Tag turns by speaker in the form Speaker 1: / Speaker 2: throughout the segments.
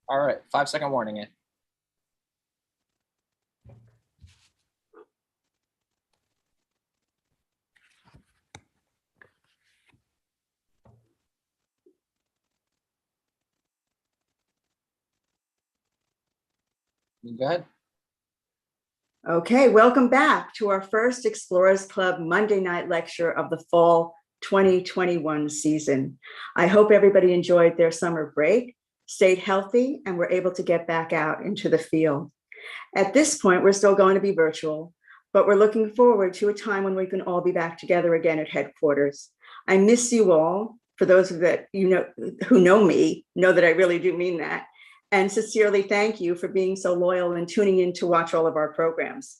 Speaker 1: All right, 5-second warning in. Go ahead.
Speaker 2: Okay, welcome back to our first Explorers Club Monday night lecture of the fall 2021 season. I hope everybody enjoyed their summer break, stayed healthy, and were able to get back out into the field. At this point, we're still going to be virtual, but we're looking forward to a time when we can all be back together again at headquarters. I miss you all. For those of that who know me, know that I really do mean that. And sincerely thank you for being so loyal and tuning in to watch all of our programs.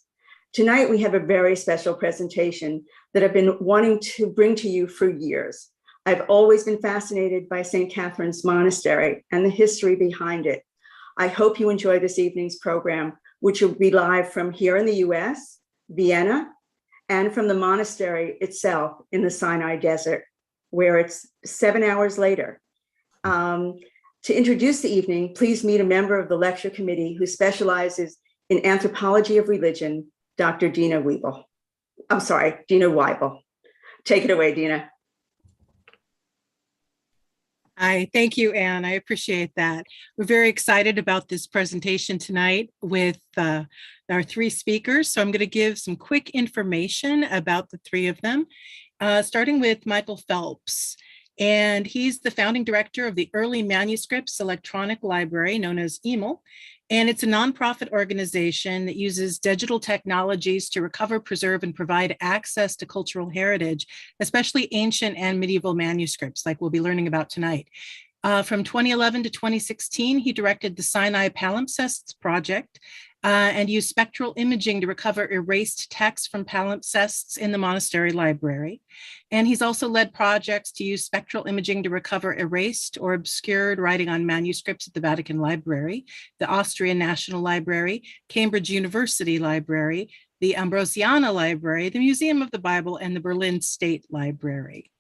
Speaker 2: Tonight, we have a very special presentation that I've been wanting to bring to you for years. I've always been fascinated by St. Catherine's Monastery and the history behind it. I hope you enjoy this evening's program, which will be live from here in the US, Vienna, and from the monastery itself in the Sinai Desert, where it's 7 hours later. To introduce the evening, please meet a member of the lecture committee who specializes in anthropology of religion, Dr. Dina Weibel. Dina Weibel. Take it away, Dina.
Speaker 3: Hi, thank you, Anne. I appreciate that. We're very excited about this presentation tonight with our three speakers. So I'm going to give some quick information about the three of them, starting with Michael Phelps. And he's the founding director of the Early Manuscripts Electronic Library, known as EMEL. And it's a nonprofit organization that uses digital technologies to recover, preserve, and provide access to cultural heritage, especially ancient and medieval manuscripts, like we'll be learning about tonight. From 2011 to 2016, he directed the Sinai Palimpsests project and used spectral imaging to recover erased text from palimpsests in the monastery library. And he's also led projects to use spectral imaging to recover erased or obscured writing on manuscripts at the Vatican Library, the Austrian National Library, Cambridge University Library, the Ambrosiana Library, the Museum of the Bible, and the Berlin State Library.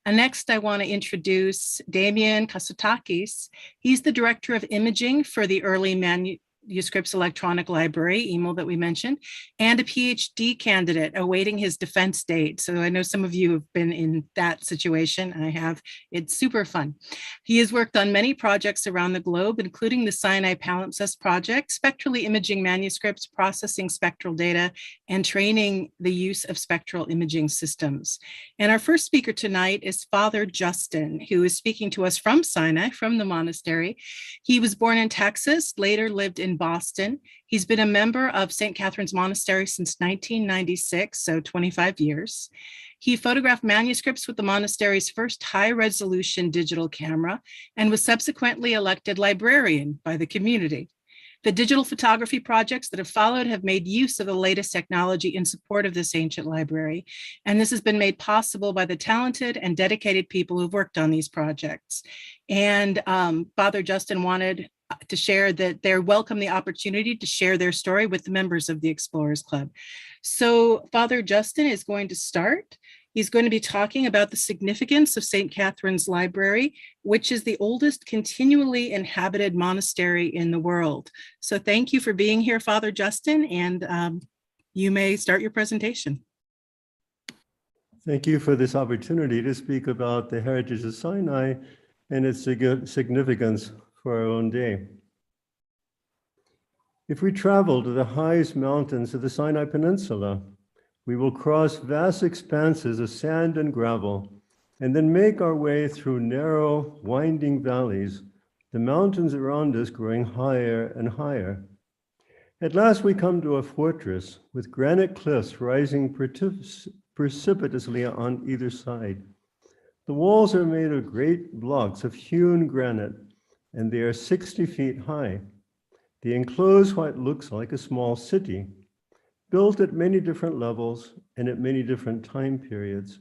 Speaker 3: And next, I want to introduce Damian Kasotakis. He's the director of imaging for the Early Manuscripts Electronic Library, EMEL, that we mentioned, and a PhD candidate awaiting his defense date. So I know some of you have been in that situation. I have. It's super fun. He has worked on many projects around the globe, including the Sinai Palimpsests project, spectrally imaging manuscripts, processing spectral data, and training the use of spectral imaging systems. And our first speaker tonight is Father Justin, who is speaking to us from Sinai, from the monastery. He was born in Texas, later lived in Boston. He's been a member of St. Catherine's Monastery since 1996, so 25 years. He photographed manuscripts with the monastery's first high-resolution digital camera and was subsequently elected librarian by the community. The digital photography projects that have followed have made use of the latest technology in support of this ancient library, and this has been made possible by the talented and dedicated people who've worked on these projects. And Father Justin wanted to share that they welcome the opportunity to share their story with the members of the Explorers Club. So Father Justin is going to start. He's going to be talking about the significance of St. Catherine's Library, which is the oldest continually inhabited monastery in the world. So thank you for being here, Father Justin, and you may start your presentation.
Speaker 4: Thank you for this opportunity to speak about the heritage of Sinai and its significance for our own day. If we travel to the highest mountains of the Sinai Peninsula, we will cross vast expanses of sand and gravel, and then make our way through narrow, winding valleys, the mountains around us growing higher and higher. At last, we come to a fortress with granite cliffs rising precipitously on either side. The walls are made of great blocks of hewn granite, and they are 60 feet high. They enclose what looks like a small city, built at many different levels and at many different time periods.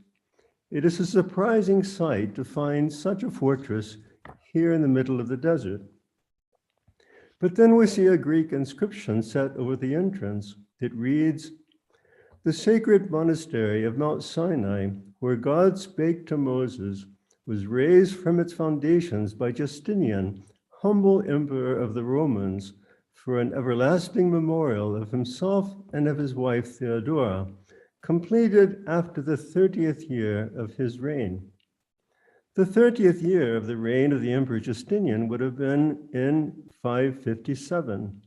Speaker 4: It is a surprising sight to find such a fortress here in the middle of the desert. But then we see a Greek inscription set over the entrance. It reads, "The sacred monastery of Mount Sinai, where God spake to Moses, was raised from its foundations by Justinian humble emperor of the Romans, for an everlasting memorial of himself and of his wife Theodora, completed after the 30th year of his reign. The 30th year of the reign of the Emperor Justinian would have been in 557.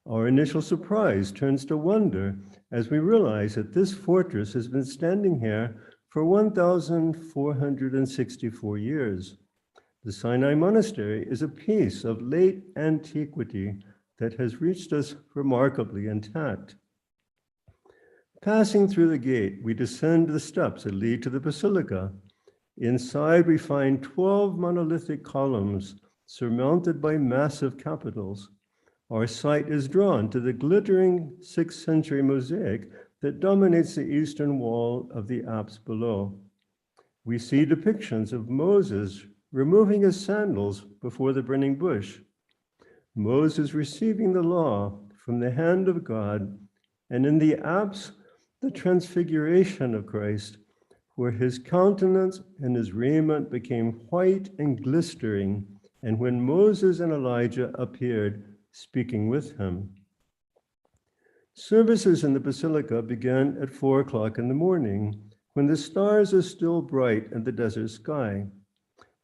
Speaker 4: Our initial surprise turns to wonder as we realize that this fortress has been standing here for 1,464 years. The Sinai Monastery is a piece of late antiquity that has reached us remarkably intact. Passing through the gate, we descend the steps that lead to the basilica. Inside, we find 12 monolithic columns surmounted by massive capitals. Our sight is drawn to the glittering 6th century mosaic that dominates the eastern wall of the apse below. We see depictions of Moses removing his sandals before the burning bush, Moses receiving the law from the hand of God, and in the apse, the transfiguration of Christ, where his countenance and his raiment became white and glistering, and when Moses and Elijah appeared, speaking with him. Services in the basilica began at 4 o'clock in the morning, when the stars are still bright in the desert sky.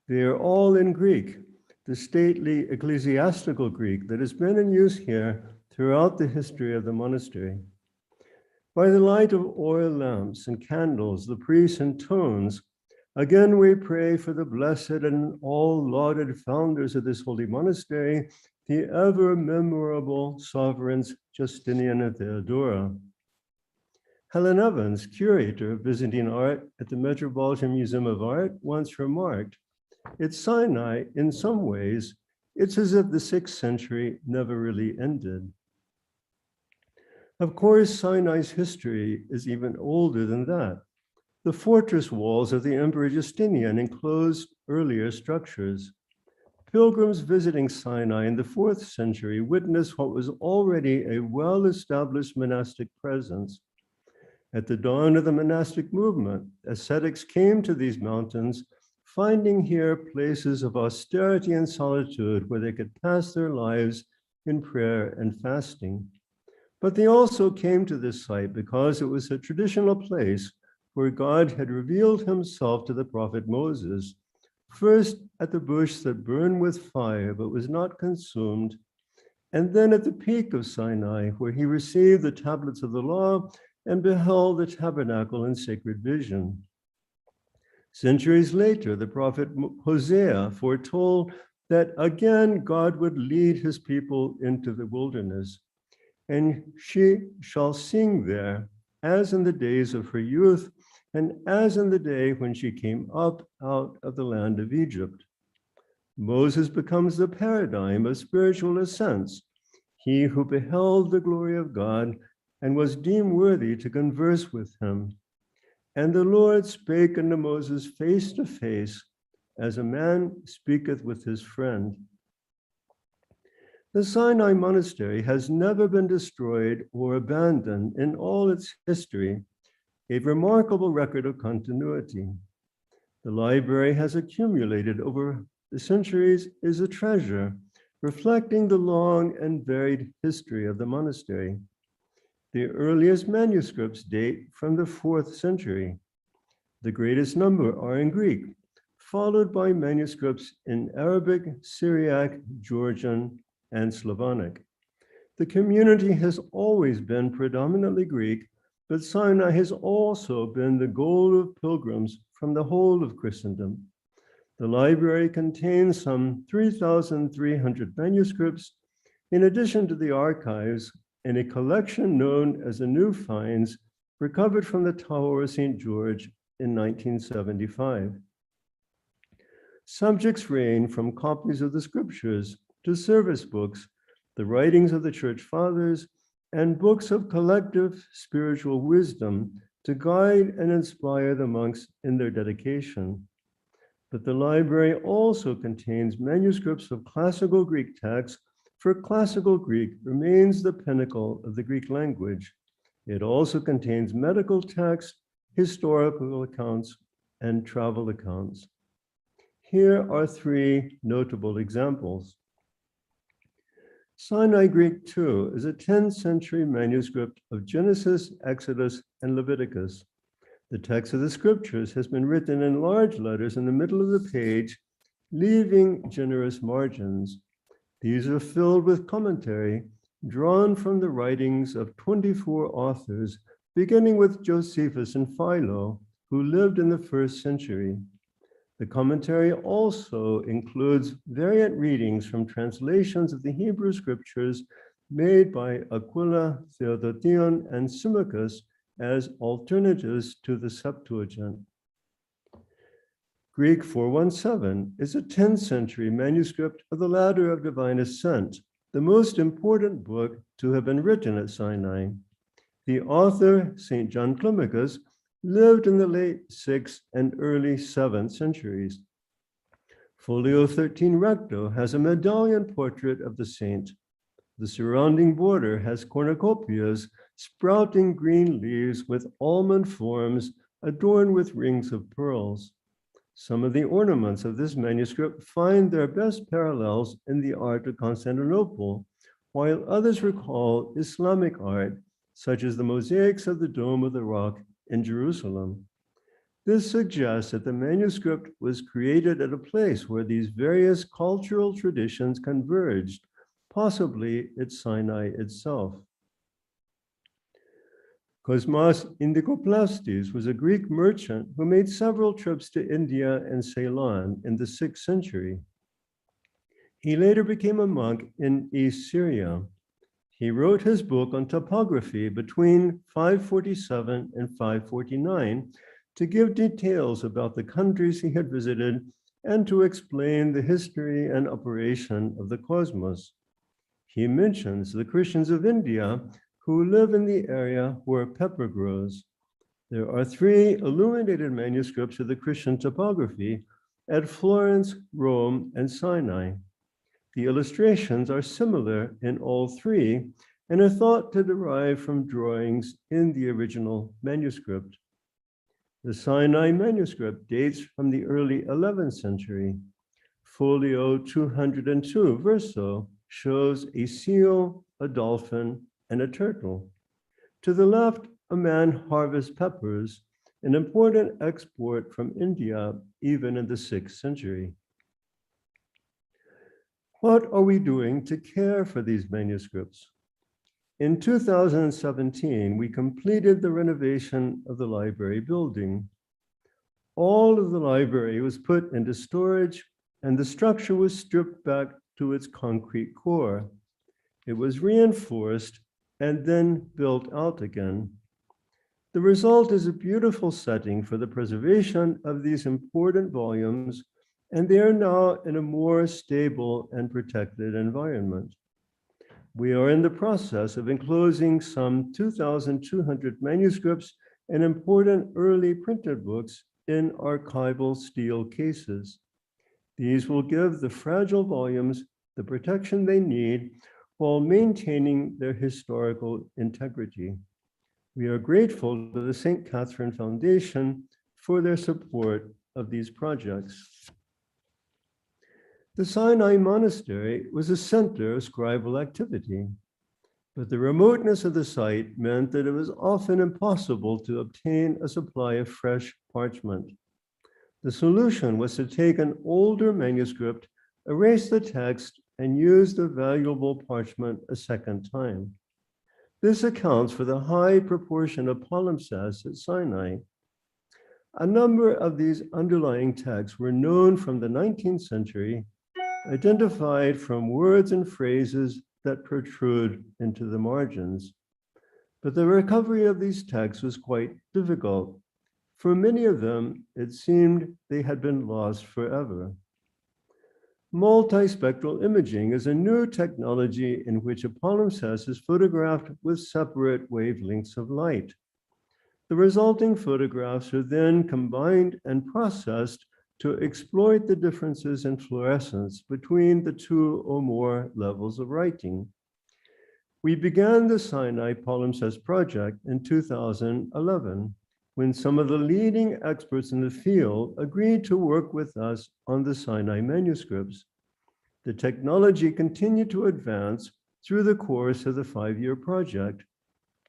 Speaker 4: They are all in Greek, the stately ecclesiastical Greek that has been in use here throughout the history of the monastery. By the light of oil lamps and candles, the priests intones, "Again we pray for the blessed and all lauded founders of this holy monastery, the ever memorable sovereigns Justinian and Theodora." Helen Evans, curator of Byzantine art at the Metropolitan Museum of Art, once remarked, "At Sinai, in some ways, it's as if the 6th century never really ended." Of course, Sinai's history is even older than that. The fortress walls of the Emperor Justinian enclosed earlier structures. Pilgrims visiting Sinai in the 4th century witnessed what was already a well-established monastic presence. At the dawn of the monastic movement, ascetics came to these mountains, finding here places of austerity and solitude where they could pass their lives in prayer and fasting. But they also came to this site because it was a traditional place where God had revealed himself to the prophet Moses, first at the bush that burned with fire but was not consumed, and then at the peak of Sinai, where he received the tablets of the law and beheld the tabernacle in sacred vision. Centuries later, the prophet Hosea foretold that again God would lead his people into the wilderness, and she shall sing there, as in the days of her youth, and as in the day when she came up out of the land of Egypt. Moses becomes the paradigm of spiritual ascents, he who beheld the glory of God and was deemed worthy to converse with him. And the Lord spake unto Moses face to face, as a man speaketh with his friend. The Sinai Monastery has never been destroyed or abandoned in all its history, a remarkable record of continuity. The library has accumulated over the centuries is a treasure, reflecting the long and varied history of the monastery. The earliest manuscripts date from the 4th century. The greatest number are in Greek, followed by manuscripts in Arabic, Syriac, Georgian, and Slavonic. The community has always been predominantly Greek, but Sinai has also been the goal of pilgrims from the whole of Christendom. The library contains some 3,300 manuscripts, in addition to the archives and a collection known as the New Finds, recovered from the Tower of St. George in 1975. Subjects range from copies of the scriptures to service books, the writings of the church fathers, and books of collective spiritual wisdom to guide and inspire the monks in their dedication. But the library also contains manuscripts of classical Greek texts, for classical Greek remains the pinnacle of the Greek language. It also contains medical texts, historical accounts, and travel accounts. Here are 3 notable examples. Sinai Greek II is a 10th century manuscript of Genesis, Exodus, and Leviticus. The text of the scriptures has been written in large letters in the middle of the page, leaving generous margins. These are filled with commentary drawn from the writings of 24 authors, beginning with Josephus and Philo, who lived in the 1st century. The commentary also includes variant readings from translations of the Hebrew scriptures made by Aquila, Theodotion, and Symmachus as alternatives to the Septuagint. Greek 417 is a 10th century manuscript of the Ladder of Divine Ascent, the most important book to have been written at Sinai. The author, St. John Climacus, lived in the late 6th and early 7th centuries. Folio 13 recto has a medallion portrait of the saint. The surrounding border has cornucopias sprouting green leaves with almond forms adorned with rings of pearls. Some of the ornaments of this manuscript find their best parallels in the art of Constantinople, while others recall Islamic art, such as the mosaics of the Dome of the Rock in Jerusalem. This suggests that the manuscript was created at a place where these various cultural traditions converged, possibly at Sinai itself. Cosmas Indicoplastes was a Greek merchant who made several trips to India and Ceylon in the 6th century. He later became a monk in East Syria. He wrote his book on topography between 547 and 549 to give details about the countries he had visited and to explain the history and operation of the cosmos. He mentions the Christians of India who live in the area where pepper grows. There are 3 illuminated manuscripts of the Christian topography at Florence, Rome, and Sinai. The illustrations are similar in all 3 and are thought to derive from drawings in the original manuscript. The Sinai manuscript dates from the early 11th century. Folio 202 verso shows a seal, a dolphin, and a turtle. To the left, a man harvests peppers, an important export from India, even in the 6th century. What are we doing to care for these manuscripts? In 2017, we completed the renovation of the library building. All of the library was put into storage, and the structure was stripped back to its concrete core. It was reinforced and then built out again. The result is a beautiful setting for the preservation of these important volumes, and they are now in a more stable and protected environment. We are in the process of enclosing some 2,200 manuscripts and important early printed books in archival steel cases. These will give the fragile volumes the protection they need while maintaining their historical integrity. We are grateful to the St. Catherine Foundation for their support of these projects. The Sinai Monastery was a center of scribal activity, but the remoteness of the site meant that it was often impossible to obtain a supply of fresh parchment. The solution was to take an older manuscript, erase the text, and use the valuable parchment a second time. This accounts for the high proportion of palimpsests at Sinai. A number of these underlying texts were known from the 19th century, identified from words and phrases that protrude into the margins. But the recovery of these texts was quite difficult. For many of them, it seemed they had been lost forever. Multispectral imaging is a new technology in which a palimpsest is photographed with separate wavelengths of light. The resulting photographs are then combined and processed to exploit the differences in fluorescence between the 2 or more levels of writing. We began the Sinai Palimpsest project in 2011, when some of the leading experts in the field agreed to work with us on the Sinai manuscripts. The technology continued to advance, through the course of the 5-year project.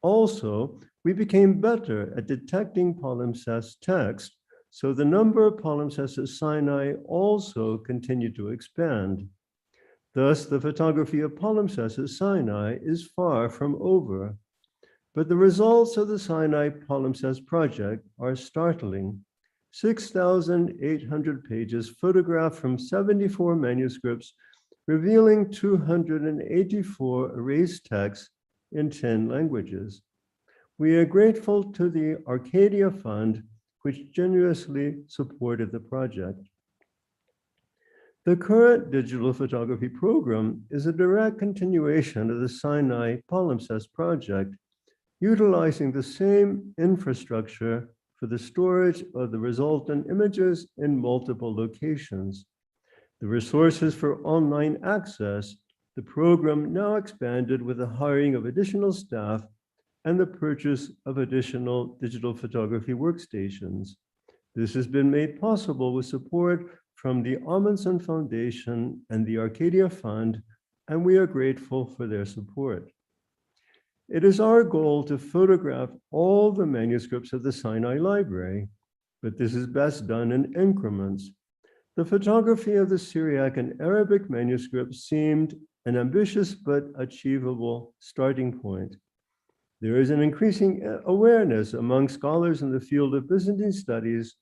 Speaker 4: Also, we became better at detecting palimpsest text, so the number of palimpsests at Sinai also continued to expand. Thus, the photography of palimpsests at Sinai is far from over. But the results of the Sinai Palimpsest project are startling. 6,800 pages photographed from 74 manuscripts, revealing 284 erased texts in 10 languages. We are grateful to the Arcadia Fund, which generously supported the project. The current digital photography program is a direct continuation of the Sinai Palimpsest project, utilizing the same infrastructure for the storage of the resultant images in multiple locations. The resources for online access, the program now expanded with the hiring of additional staff and the purchase of additional digital photography workstations. This has been made possible with support from the Amundsen Foundation and the Arcadia Fund, and we are grateful for their support. It is our goal to photograph all the manuscripts of the Sinai Library, but this is best done in increments. The photography of the Syriac and Arabic manuscripts seemed an ambitious but achievable starting point. There is an increasing awareness among scholars in the field of Byzantine studies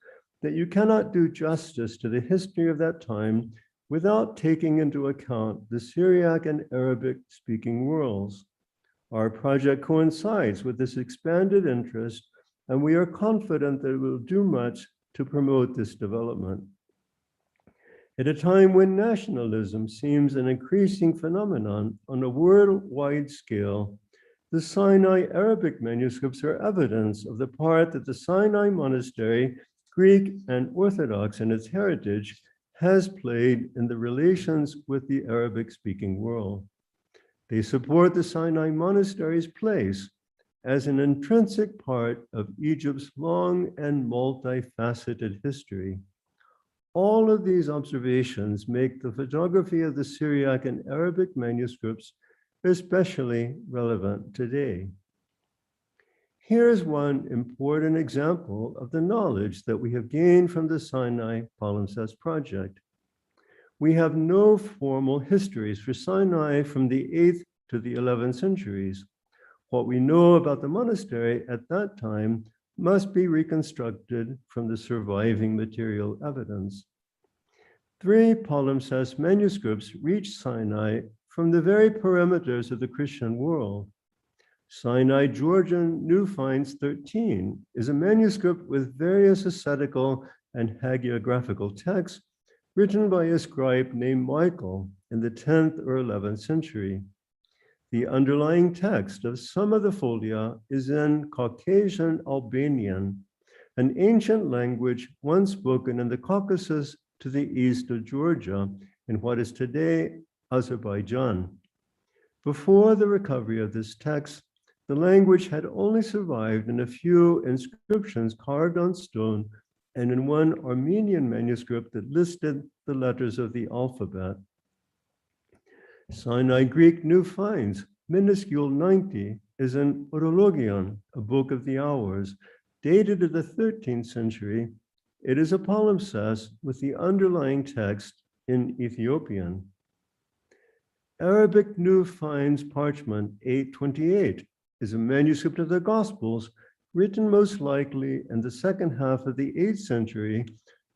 Speaker 4: that you cannot do justice to the history of that time without taking into account the Syriac and Arabic speaking worlds. Our project coincides with this expanded interest, and we are confident that it will do much to promote this development. At a time when nationalism seems an increasing phenomenon on a worldwide scale, the Sinai Arabic manuscripts are evidence of the part that the Sinai Monastery, Greek and Orthodox in its heritage, has played in the relations with the Arabic-speaking world. They support the Sinai Monastery's place as an intrinsic part of Egypt's long and multifaceted history. All of these observations make the photography of the Syriac and Arabic manuscripts especially relevant today. Here's one important example of the knowledge that we have gained from the Sinai Palimpsest project. We have no formal histories for Sinai from the 8th to the 11th centuries. What we know about the monastery at that time must be reconstructed from the surviving material evidence. 3 palimpsest manuscripts reached Sinai from the very perimeters of the Christian world. Sinai Georgian New Finds 13 is a manuscript with various ascetical and hagiographical texts written by a scribe named Michael in the 10th or 11th century. The underlying text of some of the folia is in Caucasian Albanian, an ancient language once spoken in the Caucasus to the east of Georgia, in what is today Azerbaijan. Before the recovery of this text, the language had only survived in a few inscriptions carved on stone and in one Armenian manuscript that listed the letters of the alphabet. Sinai Greek New Finds, minuscule 90, is an Orologion, a book of the hours, dated to the 13th century. It is a palimpsest with the underlying text in Ethiopian. Arabic New Finds Parchment 828 is a manuscript of the Gospels written most likely in the second half of the 8th century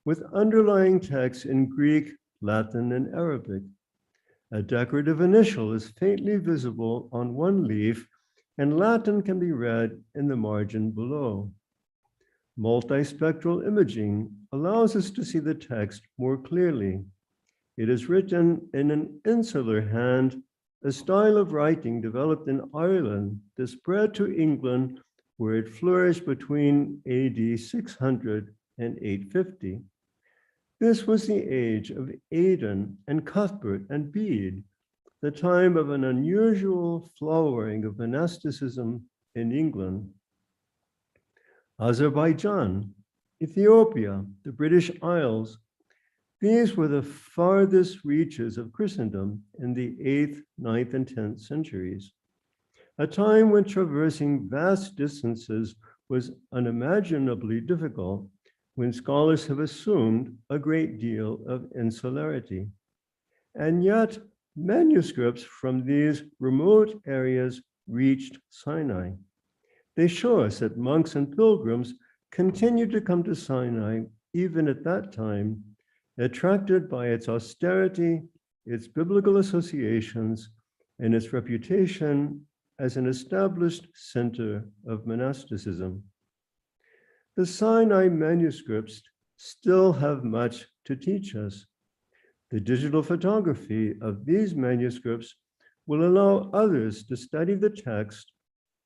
Speaker 4: with underlying texts in Greek, Latin, and Arabic. A decorative initial is faintly visible on one leaf, and Latin can be read in the margin below. Multispectral imaging allows us to see the text more clearly. It is written in an insular hand, a style of writing developed in Ireland that spread to England, where it flourished between AD 600 and 850. This was the age of Aidan and Cuthbert and Bede, the time of an unusual flowering of monasticism in England. Azerbaijan, Ethiopia, the British Isles, These were the farthest reaches of Christendom in the 8th, 9th, and 10th centuries, a time when traversing vast distances was unimaginably difficult, when scholars have assumed a great deal of insularity. And yet, manuscripts from these remote areas reached Sinai. They show us that monks and pilgrims continued to come to Sinai even at that time, attracted by its austerity, its biblical associations, and its reputation as an established center of monasticism. The Sinai manuscripts still have much to teach us. The digital photography of these manuscripts will allow others to study the text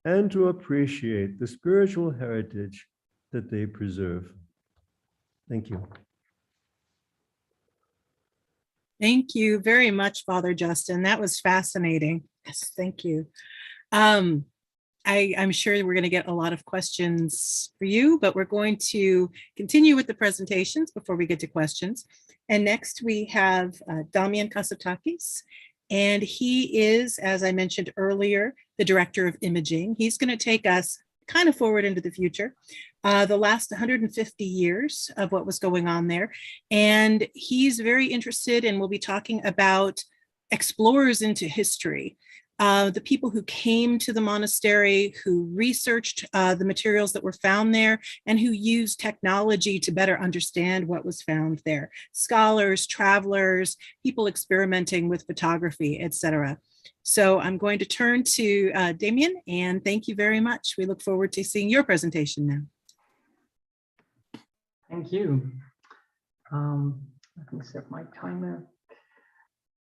Speaker 4: and to appreciate the spiritual heritage that they preserve. Thank you.
Speaker 3: Thank you very much, Father Justin. That was fascinating. Yes, thank you. I'm sure we're going to get a lot of questions for you, but we're going to continue with the presentations before we get to questions. And next we have Damian Kasotakis, and he is, as I mentioned earlier, the director of imaging. He's going to take us kind of forward into the future, the last 150 years of what was going on there. And he's very interested, and we'll be talking about explorers into history. The people who came to the monastery, who researched the materials that were found there, and who used technology to better understand what was found there. Scholars, travelers, people experimenting with photography, etc. So I'm going to turn to Damian, and thank you very much. We look forward to seeing your presentation now.
Speaker 1: Thank you. Let me set my timer.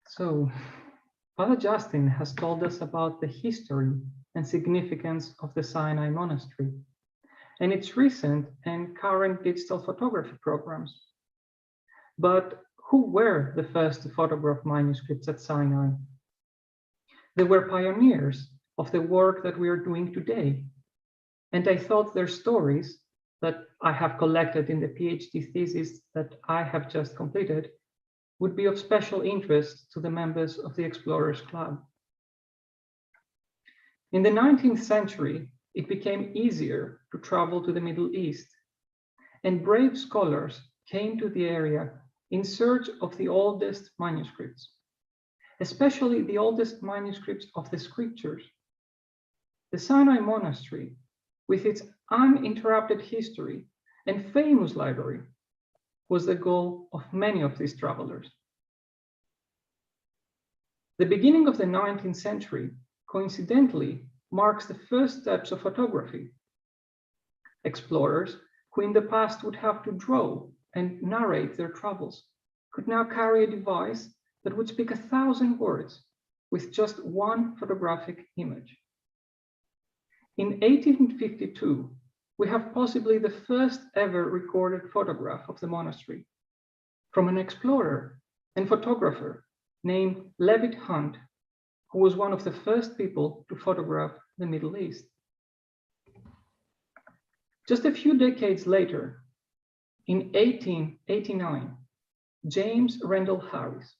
Speaker 1: So, Father Justin has told us about the history and significance of the Sinai Monastery and its recent and current digital photography programs. But who were the first to photograph manuscripts at Sinai? They were pioneers of the work that we are doing today. And I thought their stories that I have collected in the PhD thesis that I have just completed would be of special interest to the members of the Explorers Club. In the 19th century, it became easier to travel to the Middle East, and brave scholars came to the area in search of the oldest manuscripts, especially the oldest manuscripts of the scriptures. The Sinai Monastery, with its uninterrupted history and famous library, was the goal of many of these travelers. The beginning of the 19th century, coincidentally, marks the first steps of photography. Explorers, who in the past would have to draw and narrate their travels, could now carry a device that would speak 1,000 words with just one photographic image. In 1852, we have possibly the first ever recorded photograph of the monastery from an explorer and photographer named Levitt Hunt, who was one of the first people to photograph the Middle East. Just a few decades later, in 1889, James Rendell Harris,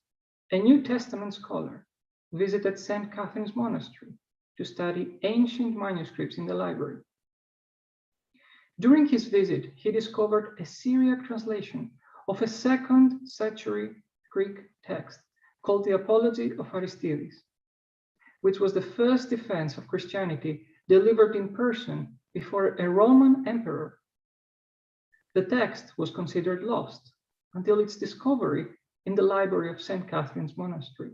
Speaker 1: a New Testament scholar, visited St. Catherine's Monastery to study ancient manuscripts in the library. During his visit, he discovered a Syriac translation of a 2nd century Greek text called the Apology of Aristides, which was the first defense of Christianity delivered in person before a Roman emperor. The text was considered lost until its discovery in the library of St. Catherine's Monastery.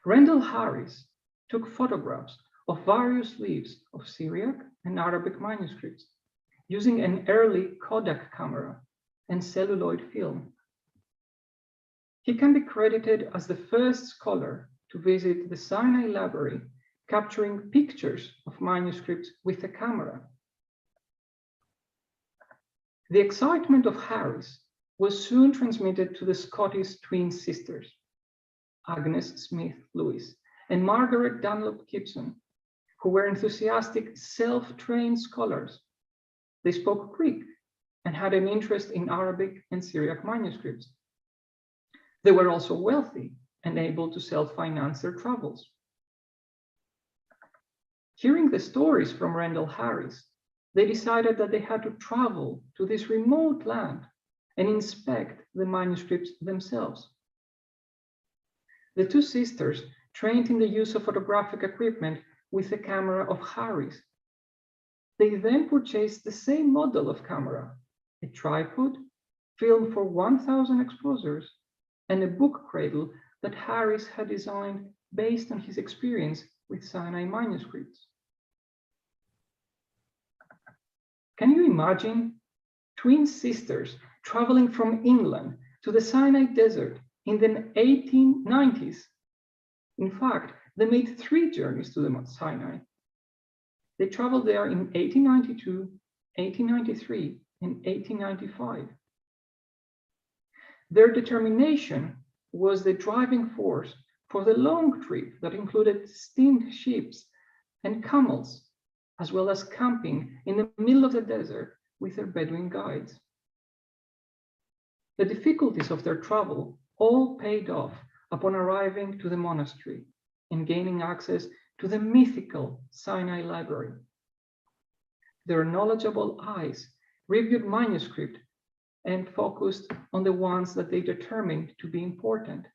Speaker 1: Rendell Harris took photographs of various leaves of Syriac and Arabic manuscripts using an early Kodak camera and celluloid film. He can be credited as the first scholar to visit the Sinai library, capturing pictures of manuscripts with a camera. The excitement of Harris was soon transmitted to the Scottish twin sisters, Agnes Smith Lewis and Margaret Dunlop Gibson, who were enthusiastic, self-trained scholars. They spoke Greek and had an interest in Arabic and Syriac manuscripts. They were also wealthy and able to self-finance their travels. Hearing the stories from Randall Harris, they decided that they had to travel to this remote land and inspect the manuscripts themselves. The two sisters trained in the use of photographic equipment with the camera of Harris. They then purchased the same model of camera, a tripod, film for 1,000 exposures, and a book cradle that Harris had designed based on his experience with Sinai manuscripts. Can you imagine twin sisters traveling from England to the Sinai desert in the 1890s? In fact, they made 3 journeys to the Sinai. They traveled there in 1892, 1893, and 1895. Their determination was the driving force for the long trip that included steamed ships and camels, as well as camping in the middle of the desert with their Bedouin guides. The difficulties of their travel all paid off upon arriving to the monastery and gaining access to the mythical Sinai library. Their knowledgeable eyes reviewed manuscript and focused on the ones that they determined to be important,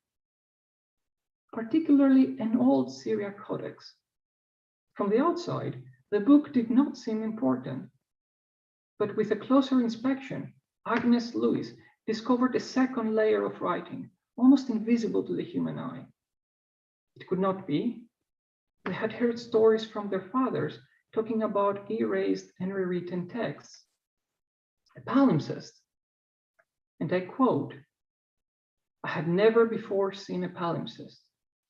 Speaker 1: particularly an old Syriac codex. From the outside, the book did not seem important, but with a closer inspection, Agnes Lewis discovered a second layer of writing, almost invisible to the human eye. It could not be. They had heard stories from their fathers talking about erased and rewritten texts, a palimpsest. And I quote, "I had never before seen a palimpsest,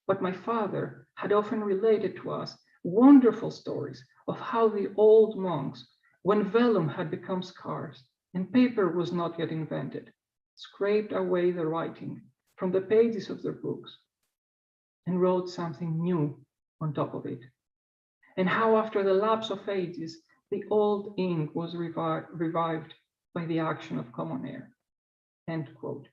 Speaker 1: but my father had often related to us wonderful stories of how the old monks, when vellum had become scarce and paper was not yet invented, scraped away the writing from the pages of their books and wrote something new on top of it, and how after the lapse of ages, the old ink was revived by the action of common air." End quote.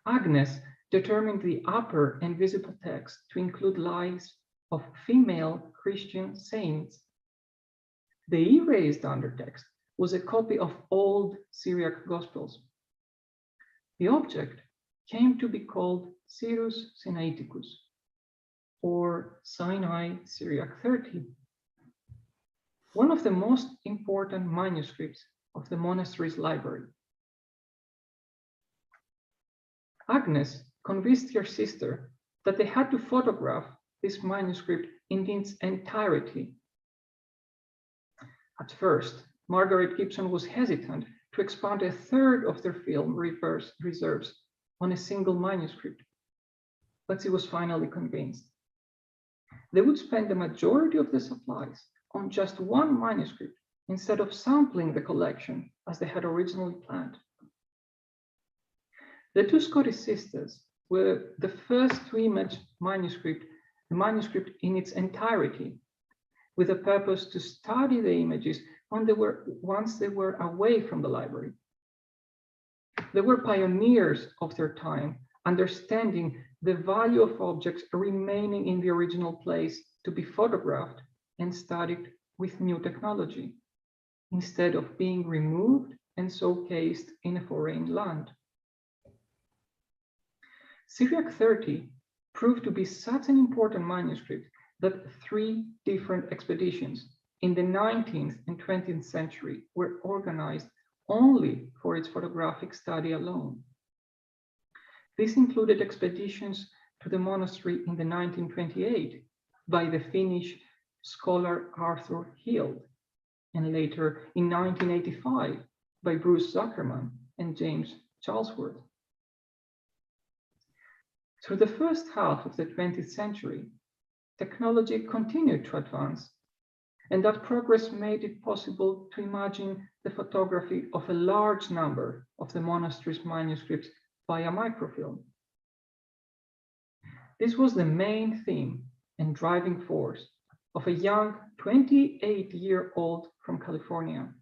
Speaker 1: Agnes determined the upper and visible text to include lives of female Christian saints. The erased undertext was a copy of old Syriac Gospels. The object came to be called Cyrus Sinaiticus, or Sinai Syriac 30, one of the most important manuscripts of the monastery's library. Agnes convinced her sister that they had to photograph this manuscript in its entirety. At first, Margaret Gibson was hesitant to expand a third of their film reserves on a single manuscript, but she was finally convinced. They would spend the majority of the supplies on just one manuscript instead of sampling the collection as they had originally planned. The two Scottish sisters were the first to image the manuscript in its entirety, with the purpose to study the images once they were away from the library. They were pioneers of their time, understanding the value of objects remaining in the original place to be photographed and studied with new technology, instead of being removed and showcased in a foreign land. Syriac 30 proved to be such an important manuscript that 3 different expeditions in the 19th and 20th century were organized only for its photographic study alone. This included expeditions to the monastery in the 1928 by the Finnish scholar Arthur Hild, and later in 1985 by Bruce Zuckerman and James Charlesworth. Through the first half of the 20th century, technology continued to advance, and that progress made it possible to imagine the photography of a large number of the monastery's manuscripts via microfilm. This was the main theme and driving force of a young 28-year-old from California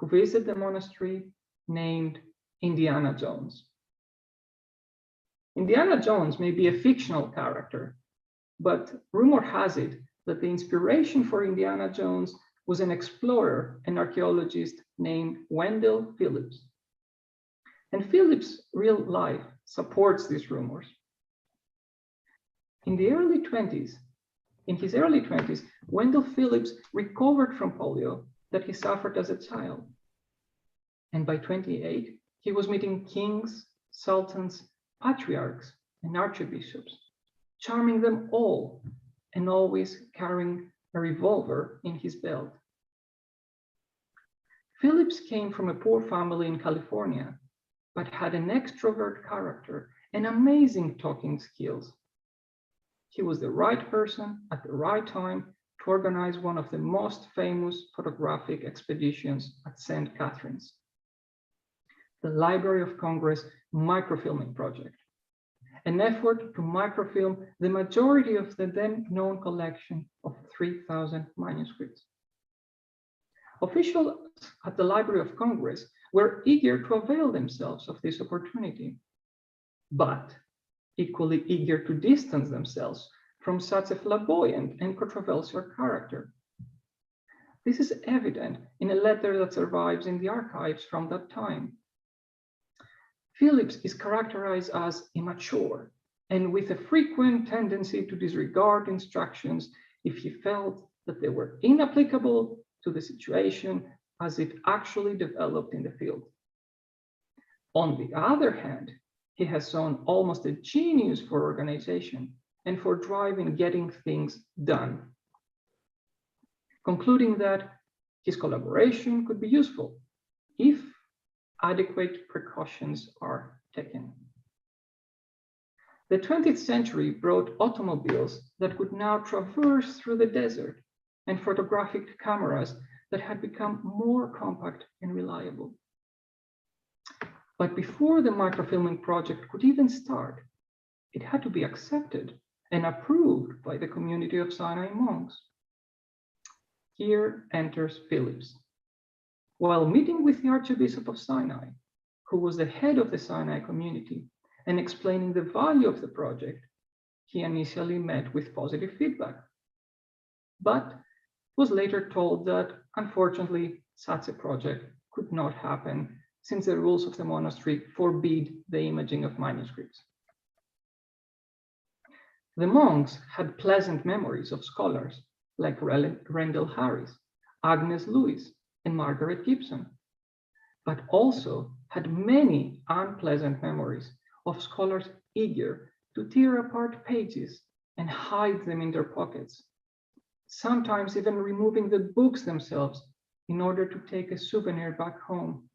Speaker 1: who visit the monastery named Indiana Jones. Indiana Jones may be a fictional character, but rumor has it that the inspiration for Indiana Jones was an explorer and archaeologist named Wendell Phillips. And Phillips' real life supports these rumors. In his early 20s, Wendell Phillips recovered from polio that he suffered as a child. And by 28, he was meeting kings, sultans, patriarchs, and archbishops, charming them all, and always carrying a revolver in his belt. Phillips came from a poor family in California, but had an extrovert character and amazing talking skills. He was the right person at the right time to organize one of the most famous photographic expeditions at St. Catherine's, the Library of Congress Microfilming Project, an effort to microfilm the majority of the then known collection of 3,000 manuscripts. Officials at the Library of Congress were eager to avail themselves of this opportunity, but equally eager to distance themselves from such a flamboyant and controversial character. This is evident in a letter that survives in the archives from that time. Phillips is characterized as immature and with a frequent tendency to disregard instructions if he felt that they were inapplicable to the situation as it actually developed in the field. On the other hand, he has shown almost a genius for organization and for drive in getting things done, concluding that his collaboration could be useful if adequate precautions are taken. The 20th century brought automobiles that could now traverse through the desert and photographic cameras that had become more compact and reliable. But before the microfilming project could even start, it had to be accepted and approved by the community of Sinai monks. Here enters Phillips. While meeting with the Archbishop of Sinai, who was the head of the Sinai community, and explaining the value of the project, he initially met with positive feedback, but was later told that, unfortunately, such a project could not happen since the rules of the monastery forbid the imaging of manuscripts. The monks had pleasant memories of scholars like Rendell Harris, Agnes Lewis, and Margaret Gibson, but also had many unpleasant memories of scholars eager to tear apart pages and hide them in their pockets, sometimes even removing the books themselves in order to take a souvenir back home.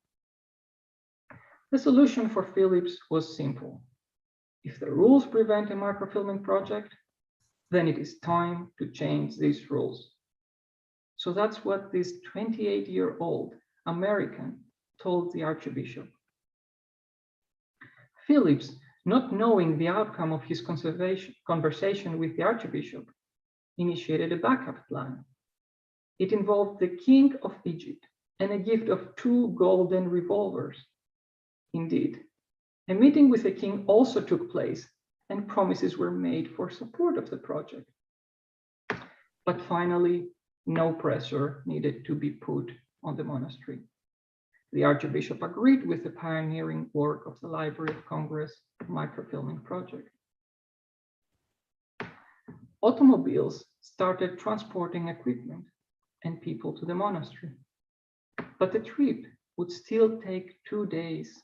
Speaker 1: The solution for Phillips was simple. If the rules prevent a microfilming project, then it is time to change these rules. So that's what this 28-year-old American told the Archbishop. Phillips, not knowing the outcome of his conversation with the Archbishop, initiated a backup plan. It involved the King of Egypt and a gift of 2 golden revolvers. Indeed, a meeting with the king also took place and promises were made for support of the project. But finally, no pressure needed to be put on the monastery. The Archbishop agreed with the pioneering work of the Library of Congress microfilming project. Automobiles started transporting equipment and people to the monastery, but the trip would still take 2 days,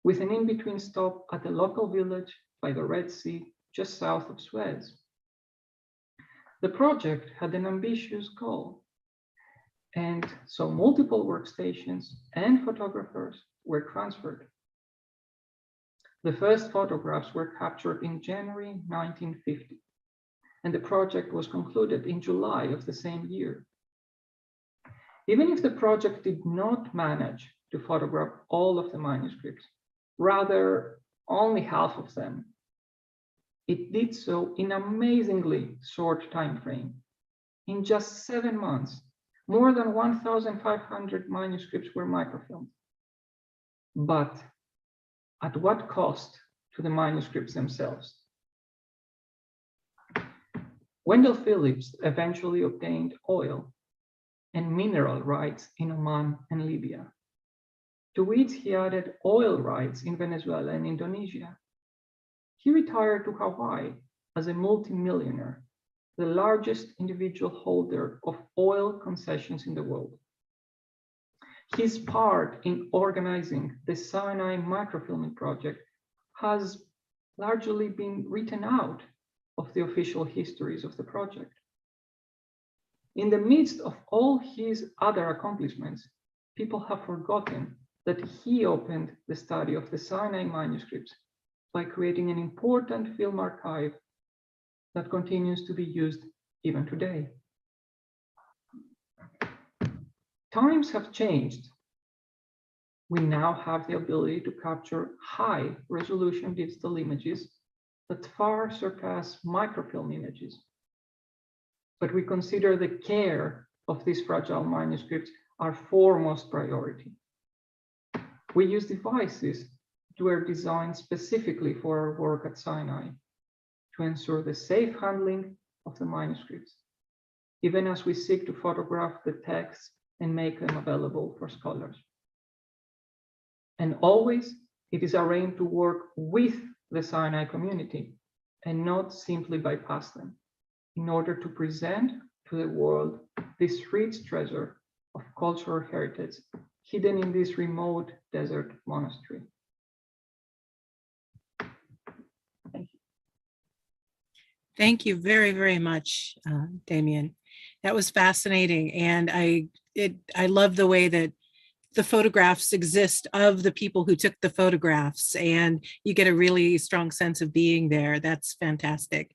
Speaker 1: with an in-between stop at a local village by the Red Sea just south of Suez. The project had an ambitious goal, and so multiple workstations and photographers were transferred. The first photographs were captured in January 1950, and the project was concluded in July of the same year. Even if the project did not manage to photograph all of the manuscripts, rather only half of them, it did so in an amazingly short time frame. In just 7 months, More than 1,500 manuscripts were microfilmed. But at what cost to the manuscripts themselves? Wendell Phillips eventually obtained oil and mineral rights in Oman and Libya, to which he added oil rights in Venezuela and Indonesia. He retired to Hawaii as a multimillionaire, the largest individual holder of oil concessions in the world. His part in organizing the Sinai microfilming project has largely been written out of the official histories of the project. In the midst of all his other accomplishments, people have forgotten that he opened the study of the Sinai manuscripts by creating an important film archive that continues to be used even today. Times have changed. We now have the ability to capture high-resolution digital images that far surpass microfilm images. But we consider the care of these fragile manuscripts our foremost priority. We use devices that were designed specifically for our work at Sinai to ensure the safe handling of the manuscripts, even as we seek to photograph the texts and make them available for scholars. And always, it is our aim to work with the Sinai community and not simply bypass them, in order to present to the world this rich treasure of cultural heritage hidden in this remote desert monastery. Thank you.
Speaker 3: Thank you very, very much, Damien. That was fascinating. And I love the way that the photographs exist of the people who took the photographs, and you get a really strong sense of being there. That's fantastic.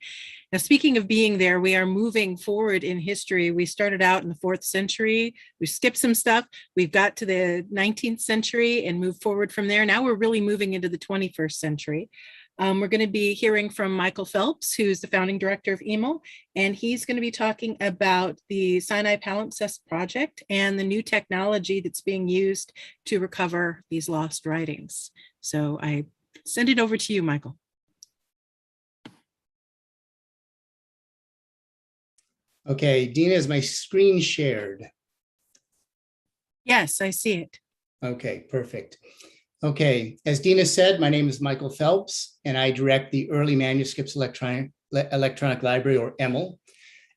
Speaker 3: Now, speaking of being there, we are moving forward in history. We started out in the 4th century. We skipped some stuff. We've got to the 19th century and moved forward from there. Now we're really moving into the 21st century. We're going to be hearing from Michael Phelps, who's the founding director of EML, and he's going to be talking about the Sinai Palimpsests project and the new technology that's being used to recover these lost writings. So I send it over to you, Michael.
Speaker 5: Okay, Dina, is my screen shared?
Speaker 3: Yes, I see it.
Speaker 5: Okay, perfect. Okay, as Dina said, my name is Michael Phelps, and I direct the Early Manuscripts Electronic Library, or EML.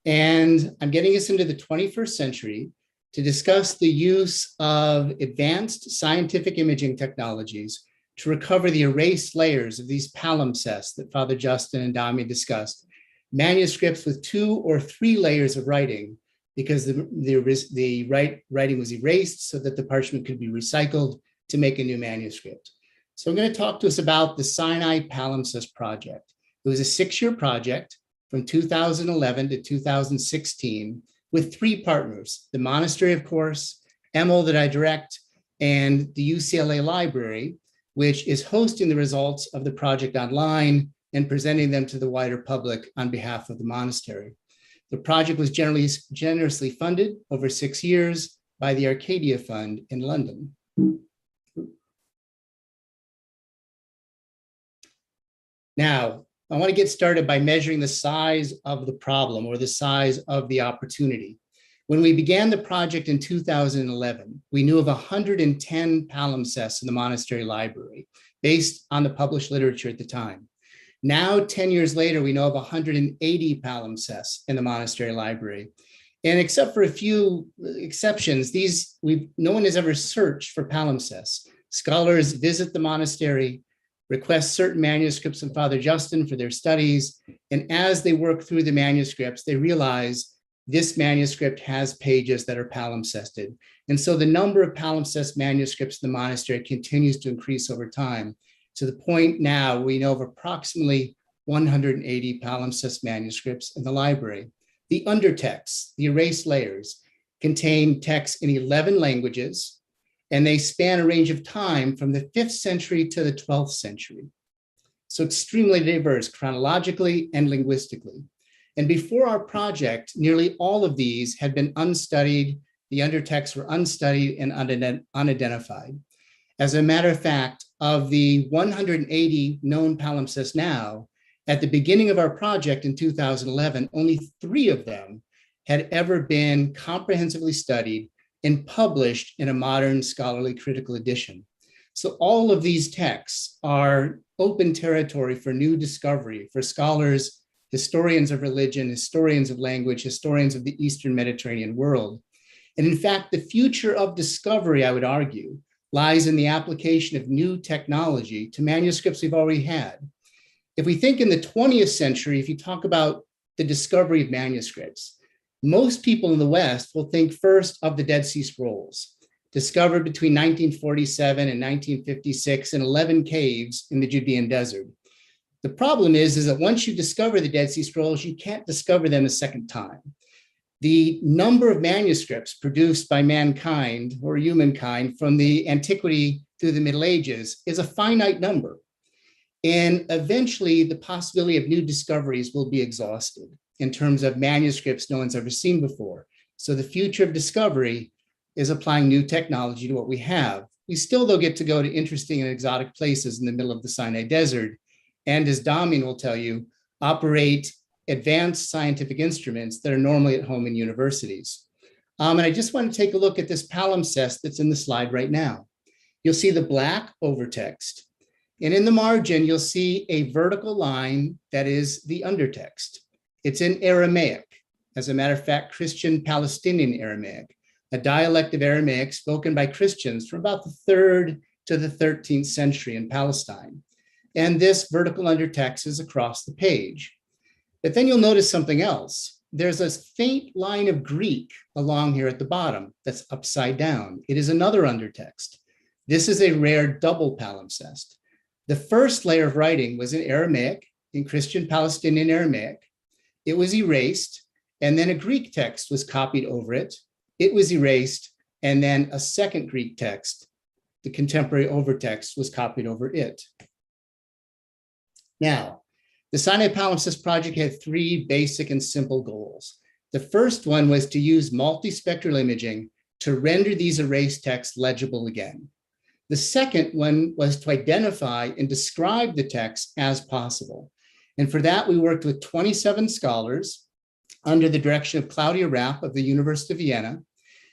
Speaker 5: And I'm getting us into the 21st century to discuss the use of advanced scientific imaging technologies to recover the erased layers of these palimpsests that Father Justin and Dami discussed, manuscripts with 2 or 3 layers of writing, because the writing was erased so that the parchment could be recycled to make a new manuscript. So I'm going to talk to us about the Sinai Palimpsests project. It was a 6-year project from 2011 to 2016 with 3 partners: the Monastery, of course, EML that I direct, and the UCLA Library, which is hosting the results of the project online and presenting them to the wider public on behalf of the monastery. The project was generously funded over 6 years by the Arcadia Fund in London. Now, I want to get started by measuring the size of the problem, or the size of the opportunity. When we began the project in 2011, we knew of 110 palimpsests in the monastery library, based on the published literature at the time. Now, 10 years later, we know of 180 palimpsests in the monastery library. And except for a few exceptions, no one has ever searched for palimpsests. Scholars visit the monastery, request certain manuscripts from Father Justin for their studies, and as they work through the manuscripts, they realize this manuscript has pages that are palimpsested. And so the number of palimpsest manuscripts in the monastery continues to increase over time, to the point now we know of approximately 180 palimpsest manuscripts in the library. The undertexts, the erased layers, contain texts in 11 languages, and they span a range of time from the 5th century to the 12th century. So extremely diverse chronologically and linguistically. And before our project, nearly all of these had been unstudied the undertexts were unstudied and unidentified. As a matter of fact, of the 180 known palimpsests now, at the beginning of our project in 2011, only 3 of them had ever been comprehensively studied and published in a modern scholarly critical edition. So all of these texts are open territory for new discovery for scholars, historians of religion, historians of language, historians of the Eastern Mediterranean world. And in fact, the future of discovery, I would argue, lies in the application of new technology to manuscripts we've already had. If we think in the 20th century, if you talk about the discovery of manuscripts, most people in the West will think first of the Dead Sea Scrolls, discovered between 1947 and 1956 in 11 caves in the Judean desert. The problem is that once you discover the Dead Sea Scrolls, you can't discover them a second time. The number of manuscripts produced by mankind or humankind from the antiquity through the Middle Ages is a finite number. And eventually the possibility of new discoveries will be exhausted in terms of manuscripts no one's ever seen before. So the future of discovery is applying new technology to what we have. We still, though, get to go to interesting and exotic places in the middle of the Sinai Desert. And as Damian will tell you, operate advanced scientific instruments that are normally at home in universities. And I just want to take a look at this palimpsest that's in the slide right now. You'll see the black overtext. And in the margin, you'll see a vertical line that is the undertext. It's in Aramaic. As a matter of fact, Christian Palestinian Aramaic, a dialect of Aramaic spoken by Christians from about the 3rd to the 13th century in Palestine. And this vertical undertext is across the page. But then you'll notice something else. There's a faint line of Greek along here at the bottom that's upside down. It is another undertext. This is a rare double palimpsest. The first layer of writing was in Aramaic, in Christian Palestinian Aramaic. It was erased, and then a Greek text was copied over it. It was erased, and then a second Greek text, the contemporary overtext, was copied over it. Now, the Sinai Palimpsest project had 3 basic and simple goals. The first one was to use multispectral imaging to render these erased texts legible again. The second one was to identify and describe the text as possible. And for that, we worked with 27 scholars under the direction of Claudia Rapp of the University of Vienna.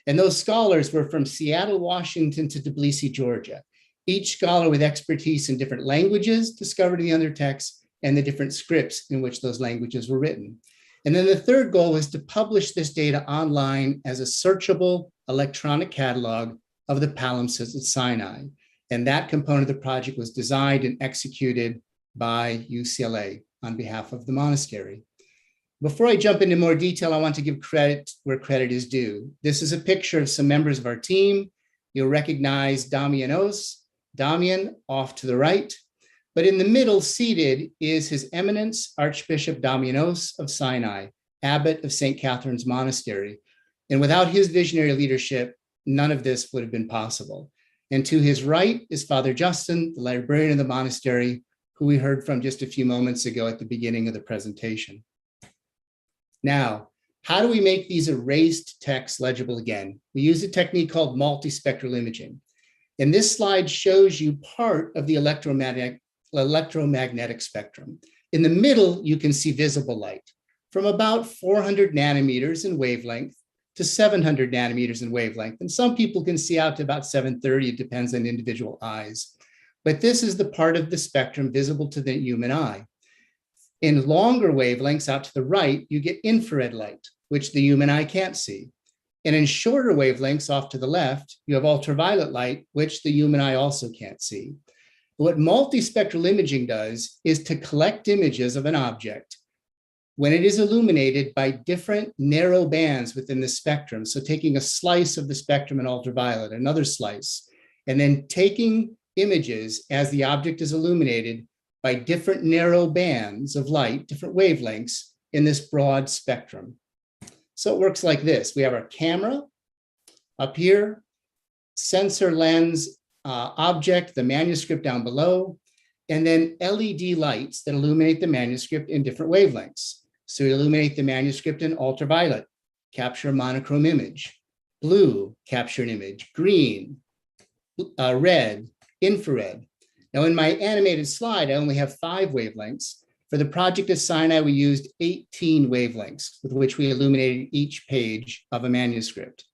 Speaker 5: And those scholars were from Seattle, Washington to Tbilisi, Georgia. Each scholar with expertise in different languages discovered the undertext and the different scripts in which those languages were written. And then the third goal was to publish this data online as a searchable electronic catalog of the palimpsests at Sinai. And that component of the project was designed and executed by UCLA on behalf of the monastery. Before I jump into more detail, I want to give credit where credit is due. This is a picture of some members of our team. You'll recognize Damian off to the right. But in the middle, seated, is His Eminence Archbishop Damianos of Sinai, abbot of St. Catherine's Monastery. And without his visionary leadership, none of this would have been possible. And to his right is Father Justin, the librarian of the monastery, who we heard from just a few moments ago at the beginning of the presentation. Now, how do we make these erased texts legible again? We use a technique called multispectral imaging. And this slide shows you part of the electromagnetic spectrum. In the middle, you can see visible light from about 400 nanometers in wavelength to 700 nanometers in wavelength. And some people can see out to about 730, it depends on individual eyes. But this is the part of the spectrum visible to the human eye. In longer wavelengths out to the right, you get infrared light, which the human eye can't see. And in shorter wavelengths off to the left, you have ultraviolet light, which the human eye also can't see. What multispectral imaging does is to collect images of an object when it is illuminated by different narrow bands within the spectrum. So taking a slice of the spectrum in ultraviolet, another slice, and then taking images as the object is illuminated by different narrow bands of light, different wavelengths in this broad spectrum. So it works like this. We have our camera up here, sensor lens object, the manuscript down below, and then LED lights that illuminate the manuscript in different wavelengths. So we illuminate the manuscript in ultraviolet, capture a monochrome image. blue, capture an image, green, red, infrared. Now in my animated slide, I only have 5 wavelengths. For the project of Sinai, we used 18 wavelengths with which we illuminated each page of a manuscript.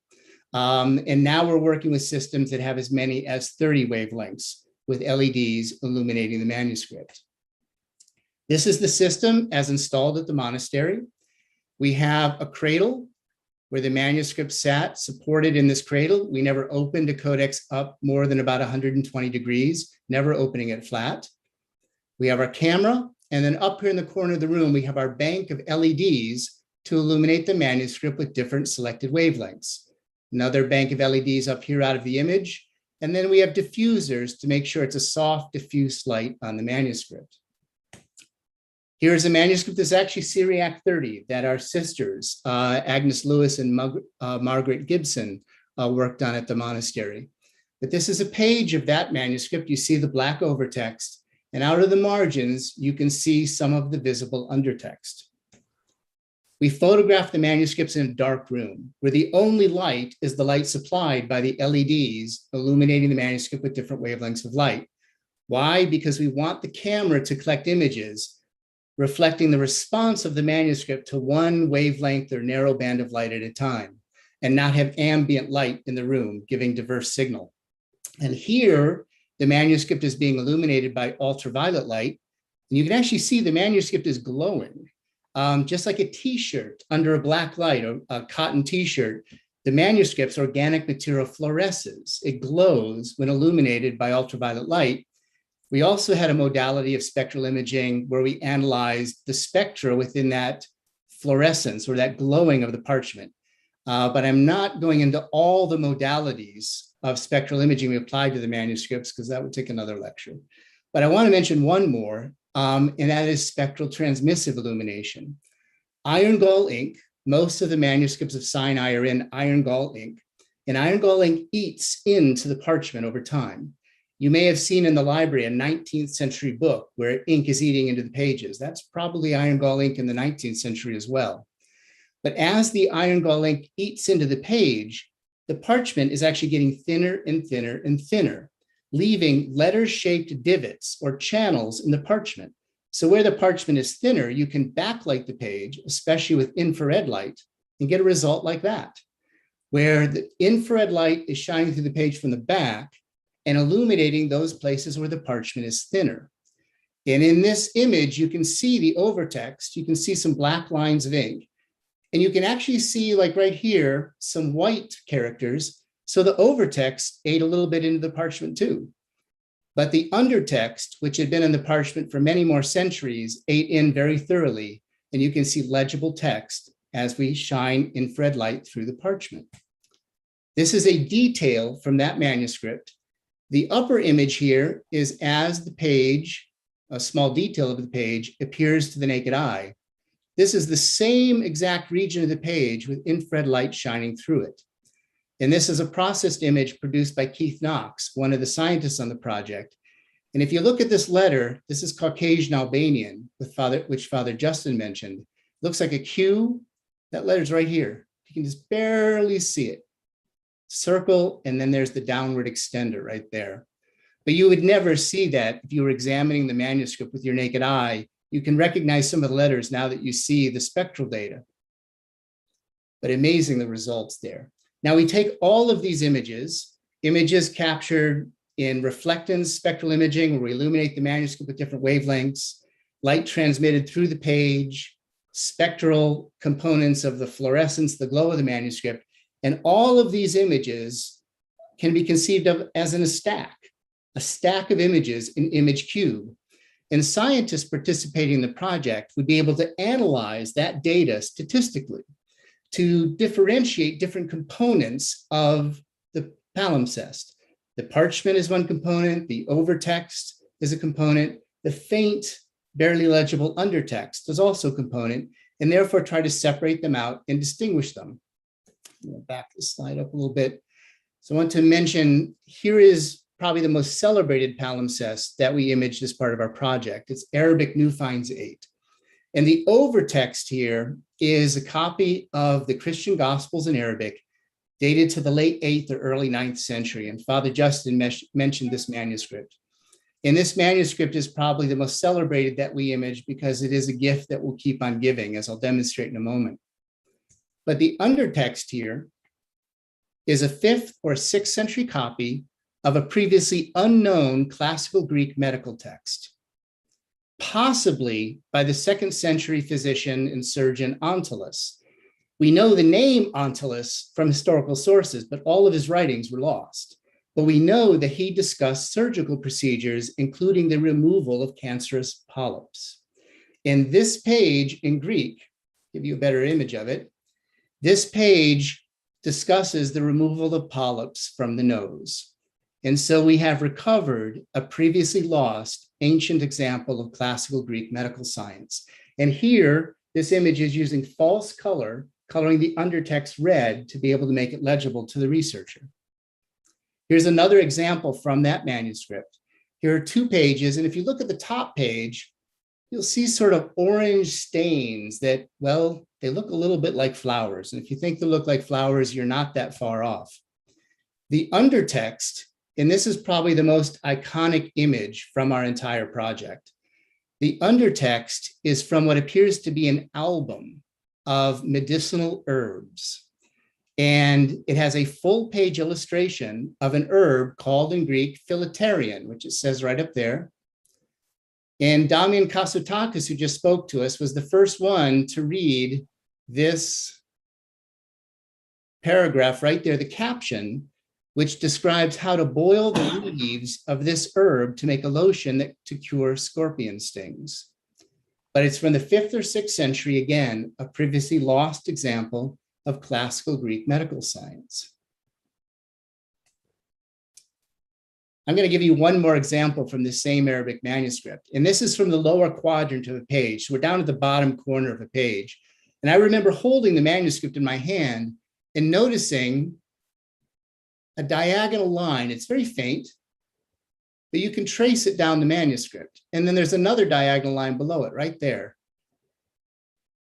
Speaker 5: And now we're working with systems that have as many as 30 wavelengths with LEDs illuminating the manuscript. This is the system as installed at the monastery. We have a cradle where the manuscript sat supported in this cradle. We never opened a codex up more than about 120 degrees, never opening it flat. We have our camera, and then up here in the corner of the room, we have our bank of LEDs to illuminate the manuscript with different selected wavelengths. Another bank of LEDs up here out of the image. And then we have diffusers to make sure it's a soft diffuse light on the manuscript. Here's a manuscript that's actually Syriac 30 that our sisters, Agnes Lewis and Margaret Gibson, worked on at the monastery. But this is a page of that manuscript. You see the black overtext, and out of the margins, you can see some of the visible undertext. We photographed the manuscripts in a dark room where the only light is the light supplied by the LEDs illuminating the manuscript with different wavelengths of light. Why? Because we want the camera to collect images reflecting the response of the manuscript to one wavelength or narrow band of light at a time, and not have ambient light in the room giving diverse signal. And here, the manuscript is being illuminated by ultraviolet light, and you can actually see the manuscript is glowing. Just like a t-shirt under a black light or a cotton t-shirt, the manuscript's organic material fluoresces. It glows when illuminated by ultraviolet light. We also had a modality of spectral imaging where we analyzed the spectra within that fluorescence or that glowing of the parchment. But I'm not going into all the modalities of spectral imaging we applied to the manuscripts because that would take another lecture. But I want to mention one more, and that is spectral transmissive illumination. Iron gall ink, most of the manuscripts of Sinai are in iron gall ink, and iron gall ink eats into the parchment over time. You may have seen in the library a 19th century book where ink is eating into the pages. That's probably iron gall ink in the 19th century as well. But as the iron gall ink eats into the page, the parchment is actually getting thinner and thinner and thinner, leaving letter-shaped divots or channels in the parchment. So where the parchment is thinner, you can backlight the page, especially with infrared light, and get a result like that, where the infrared light is shining through the page from the back and illuminating those places where the parchment is thinner. And in this image, you can see the overtext. You can see some black lines of ink. And you can actually see, like right here, some white characters. So the overtext ate a little bit into the parchment too. But the undertext, which had been in the parchment for many more centuries, ate in very thoroughly. And you can see legible text as we shine infrared light through the parchment. This is a detail from that manuscript. The upper image here is as the page, a small detail of the page, appears to the naked eye. This is the same exact region of the page with infrared light shining through it. And this is a processed image produced by Keith Knox, one of the scientists on the project. And if you look at this letter, this is Caucasian Albanian, which Father Justin mentioned. It looks like a Q. That letter's right here. You can just barely see it. Circle, and then there's the downward extender right there. But you would never see that if you were examining the manuscript with your naked eye. You can recognize some of the letters now that you see the spectral data. But amazing the results there. Now we take all of these images captured in reflectance spectral imaging, where we illuminate the manuscript with different wavelengths, light transmitted through the page, spectral components of the fluorescence, the glow of the manuscript, and all of these images can be conceived of as in a stack of images in image cube. And scientists participating in the project would be able to analyze that data statistically to differentiate different components of the palimpsest. The parchment is one component, the overtext is a component, the faint, barely legible undertext is also a component, and therefore try to separate them out and distinguish them. I'm going to back this slide up a little bit. So I want to mention, here is probably the most celebrated palimpsest that we imaged as part of our project. It's Arabic New Finds 8. And the overtext here is a copy of the Christian Gospels in Arabic dated to the late 8th or early 9th century. And Father Justin mentioned this manuscript. And this manuscript is probably the most celebrated that we image because it is a gift that will keep on giving, as I'll demonstrate in a moment. But the undertext here is a 5th or 6th century copy of a previously unknown classical Greek medical text, possibly by the 2nd century physician and surgeon Dauntless. We know the name Dauntless from historical sources, but all of his writings were lost. But we know that he discussed surgical procedures, including the removal of cancerous polyps. In this page in Greek, give you a better image of it, this page discusses the removal of polyps from the nose. And so we have recovered a previously lost ancient example of classical Greek medical science. And here, this image is using false color, coloring the undertext red to be able to make it legible to the researcher. Here's another example from that manuscript. Here are 2 pages, and if you look at the top page, you'll see sort of orange stains that, well, they look a little bit like flowers. And if you think they look like flowers, you're not that far off. The undertext, and this is probably the most iconic image from our entire project. The undertext is from what appears to be an album of medicinal herbs. And it has a full page illustration of an herb called in Greek philauterion, which it says right up there. And Damian Kasotakis, who just spoke to us, was the first one to read this paragraph right there, the caption, which describes how to boil the leaves of this herb to make a lotion to cure scorpion stings. But it's from the 5th or 6th century, again, a previously lost example of classical Greek medical science. I'm going to give you one more example from the same Arabic manuscript. And this is from the lower quadrant of the page. So we're down at the bottom corner of a page. And I remember holding the manuscript in my hand and noticing a diagonal line. It's very faint, but you can trace it down the manuscript. And then there's another diagonal line below it right there.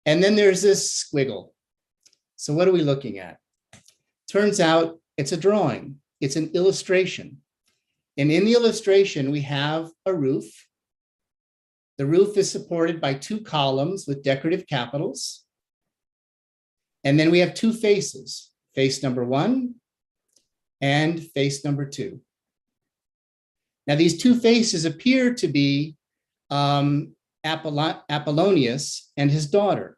Speaker 5: And then there's this squiggle. So what are we looking at? Turns out it's a drawing. It's an illustration. And in the illustration, we have a roof. The roof is supported by 2 columns with decorative capitals. And then we have 2 faces, face number 1 and face number 2. Now, these 2 faces appear to be Apollonius and his daughter.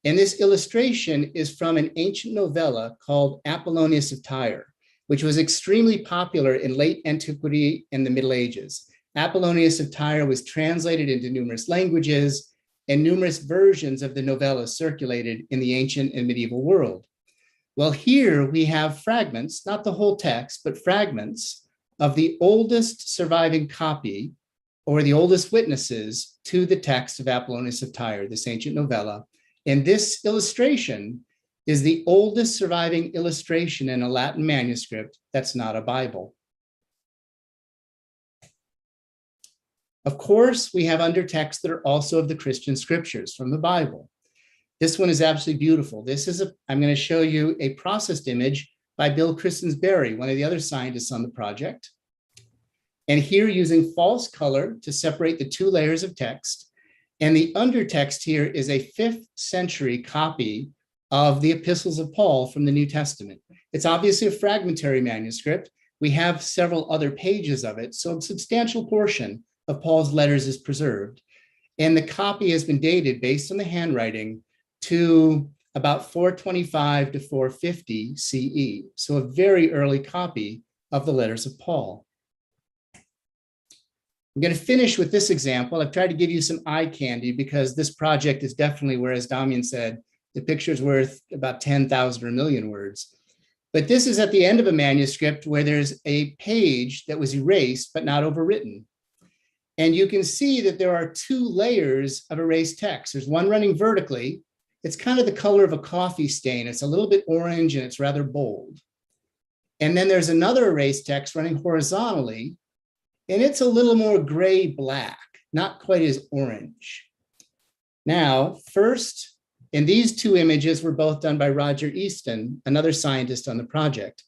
Speaker 5: And this illustration is from an ancient novella called Apollonius of Tyre, which was extremely popular in late antiquity and the Middle Ages. Apollonius of Tyre was translated into numerous languages, and numerous versions of the novella circulated in the ancient and medieval world. Well, here we have fragments, not the whole text, but fragments of the oldest surviving copy or the oldest witnesses to the text of Apollonius of Tyre, this ancient novella. And this illustration is the oldest surviving illustration in a Latin manuscript that's not a Bible. Of course, we have undertexts that are also of the Christian scriptures from the Bible. This one is absolutely beautiful. I'm going to show you a processed image by Bill Christensberry, one of the other scientists on the project. And here, using false color to separate the 2 layers of text. And the undertext here is a 5th century copy of the epistles of Paul from the New Testament. It's obviously a fragmentary manuscript. We have several other pages of it, so a substantial portion of Paul's letters is preserved. And the copy has been dated based on the handwriting to about 425 to 450 CE. So a very early copy of the letters of Paul. I'm going to finish with this example. I've tried to give you some eye candy because this project is definitely, where, as Damian said, the picture's worth about 10,000 or a million words. But this is at the end of a manuscript where there's a page that was erased but not overwritten. And you can see that there are 2 layers of erased text. There's one running vertically. It's kind of the color of a coffee stain. It's a little bit orange and it's rather bold. And then there's another erased text running horizontally, and it's a little more gray-black, not quite as orange. Now, first, And these two images were both done by Roger Easton, another scientist on the project.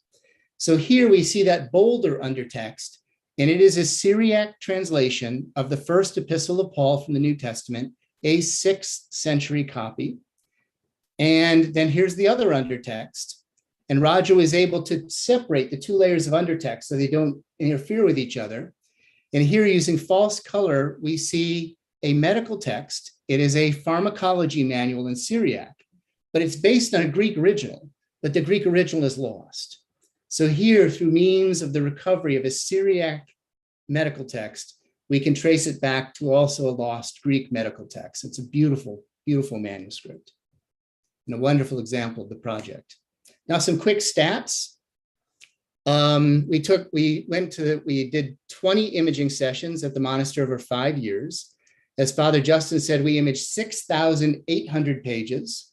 Speaker 5: So here we see that bolder undertext, and it is a Syriac translation of the first epistle of Paul from the New Testament, a 6th century copy. And then here's the other undertext. And Roger was able to separate the two layers of undertext so they don't interfere with each other. And here, using false color, we see a medical text. It is a pharmacology manual in Syriac, but it's based on a Greek original, but the Greek original is lost. So here, through means of the recovery of a Syriac medical text, we can trace it back to also a lost Greek medical text. It's a beautiful, beautiful manuscript and a wonderful example of the project. Now, some quick stats. We did 20 imaging sessions at the monastery over 5 years. As Father Justin said, we imaged 6,800 pages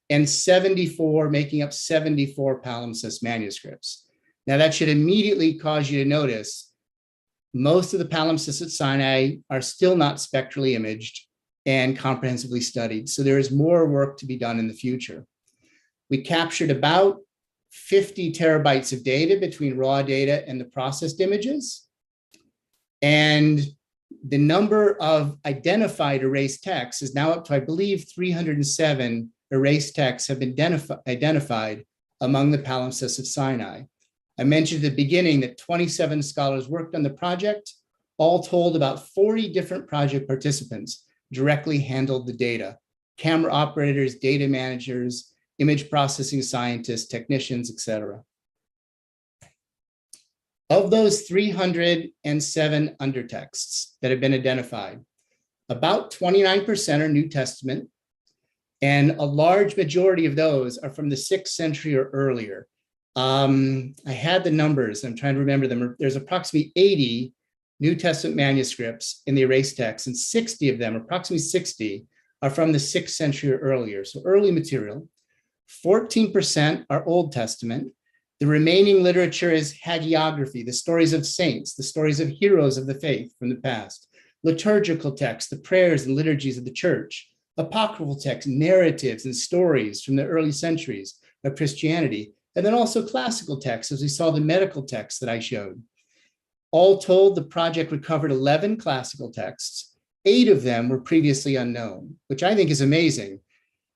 Speaker 5: and 74, making up 74 palimpsest manuscripts. Now, that should immediately cause you to notice most of the palimpsests at Sinai are still not spectrally imaged and comprehensively studied. So there is more work to be done in the future. We captured about 50 terabytes of data between raw data and the processed images. And the number of identified erased texts is now up to, I believe, 307 erased texts have been identified among the palimpsests of Sinai. I mentioned at the beginning that 27 scholars worked on the project. All told, about 40 different project participants directly handled the data: camera operators, data managers, image processing scientists, technicians, etc. Of those 307 undertexts that have been identified, about 29% are New Testament, and a large majority of those are from the 6th century or earlier. I had the numbers, I'm trying to remember them. There's approximately 80 New Testament manuscripts in the erased text, and 60 of them, approximately 60, are from the 6th century or earlier, so early material. 14% are Old Testament. The remaining literature is hagiography, the stories of saints, the stories of heroes of the faith from the past, liturgical texts, the prayers and liturgies of the church, apocryphal texts, narratives and stories from the early centuries of Christianity, and then also classical texts, as we saw the medical texts that I showed. All told, the project recovered 11 classical texts. 8 of them were previously unknown, which I think is amazing.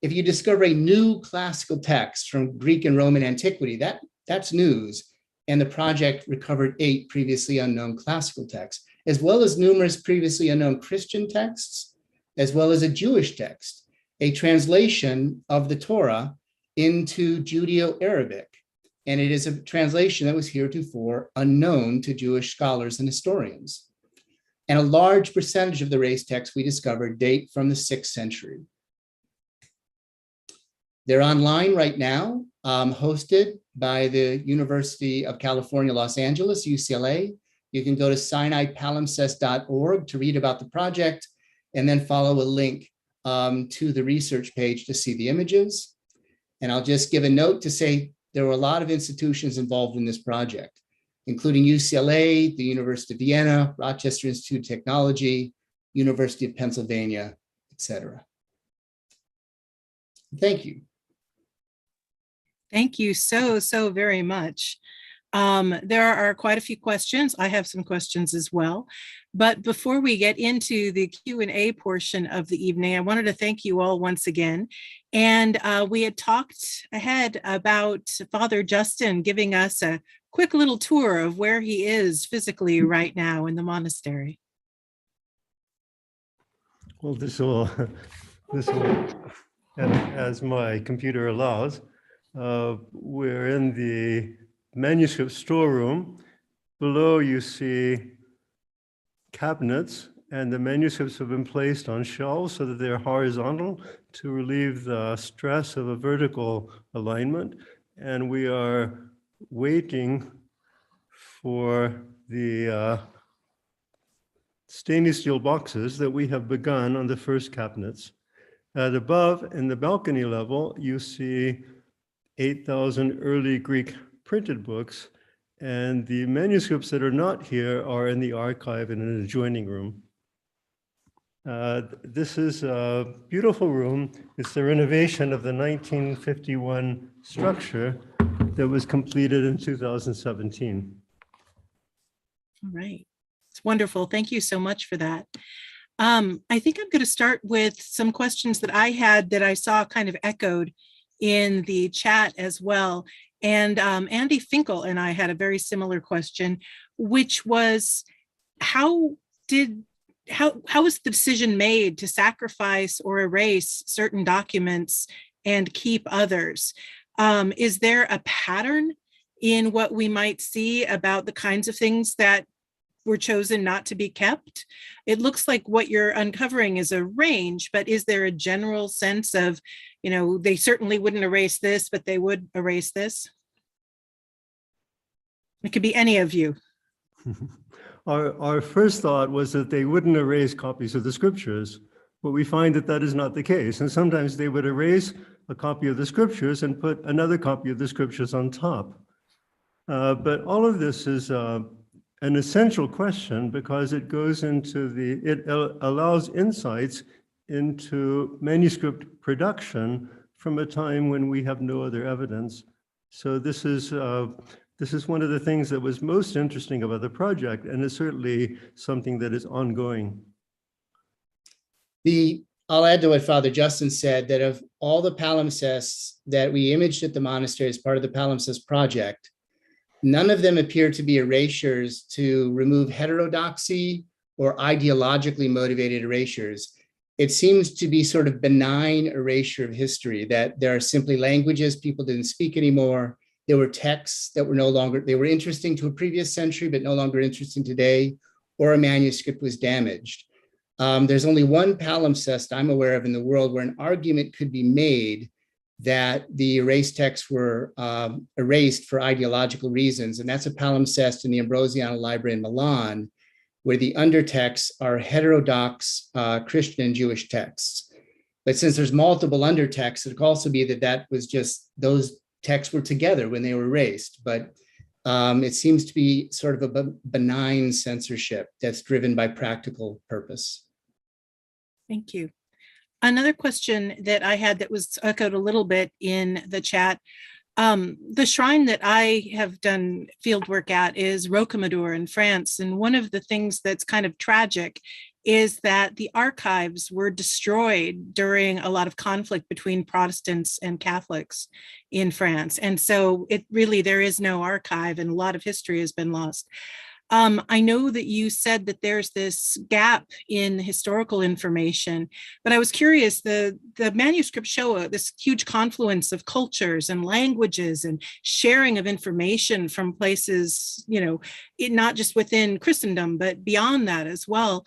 Speaker 5: If you discover a new classical text from Greek and Roman antiquity, that's news. And the project recovered 8 previously unknown classical texts, as well as numerous previously unknown Christian texts, as well as a Jewish text, a translation of the Torah into Judeo-Arabic. And it is a translation that was heretofore unknown to Jewish scholars and historians. And a large percentage of the erased texts we discovered date from the 6th century. They're online right now, hosted by the University of California, Los Angeles, UCLA. You can go to sinaipalimpsests.org to read about the project, and then follow a link to the research page to see the images. And I'll just give a note to say there were a lot of institutions involved in this project, including UCLA, the University of Vienna, Rochester Institute of Technology, University of Pennsylvania, etc. Thank you.
Speaker 3: Thank you so very much. There are quite a few questions. I have some questions as well. But before we get into the Q&A portion of the evening, I wanted to thank you all once again. And we had talked ahead about Father Justin giving us a quick little tour of where he is physically right now in the monastery.
Speaker 4: Well, this will, as my computer allows, we're in the manuscript storeroom. Below you see cabinets, and the manuscripts have been placed on shelves so that they're horizontal to relieve the stress of a vertical alignment. And we are waiting for the stainless steel boxes that we have begun on the first cabinets. Above, in the balcony level, you see 8,000 early Greek printed books, and the manuscripts that are not here are in the archive in an adjoining room. This is a beautiful room. It's the renovation of the 1951 structure that was completed in 2017.
Speaker 3: All right. It's wonderful. Thank you so much for that. I think I'm going to start with some questions that I had that I saw kind of echoed in the chat as well. And Andy Finkel and I had a very similar question, which was, how was the decision made to sacrifice or erase certain documents and keep others? Is there a pattern in what we might see about the kinds of things that were chosen not to be kept? It looks like what you're uncovering is a range, but is there a general sense of, they certainly wouldn't erase this, but they would erase this? It could be any of you.
Speaker 4: Our first thought was that they wouldn't erase copies of the scriptures, but we find that that is not the case. And sometimes they would erase a copy of the scriptures and put another copy of the scriptures on top. But all of this is an essential question because it goes into it allows insights into manuscript production from a time when we have no other evidence. So this is one of the things that was most interesting about the project, and it's certainly something that is ongoing.
Speaker 5: I'll add to what Father Justin said, that of all the palimpsests that we imaged at the monastery as part of the palimpsest project, none of them appear to be erasures to remove heterodoxy or ideologically motivated erasures. It seems to be sort of benign erasure of history, that there are simply languages people didn't speak anymore. There were texts that were they were interesting to a previous century, but no longer interesting today, or a manuscript was damaged. There's only one palimpsest I'm aware of in the world where an argument could be made that the erased texts were erased for ideological reasons. And that's a palimpsest in the Ambrosiana Library in Milan, where the undertexts are heterodox Christian and Jewish texts. But since there's multiple undertexts, it could also be that was just those texts were together when they were erased. But it seems to be sort of a benign censorship that's driven by practical purpose.
Speaker 3: Thank you. Another question that I had that was echoed a little bit in the chat, the shrine that I have done field work at is Rocamadour in France. And one of the things that's kind of tragic is that the archives were destroyed during a lot of conflict between Protestants and Catholics in France. And so there is no archive and a lot of history has been lost. I know that you said that there's this gap in historical information, but I was curious, the manuscripts show this huge confluence of cultures and languages and sharing of information from places, not just within Christendom, but beyond that as well.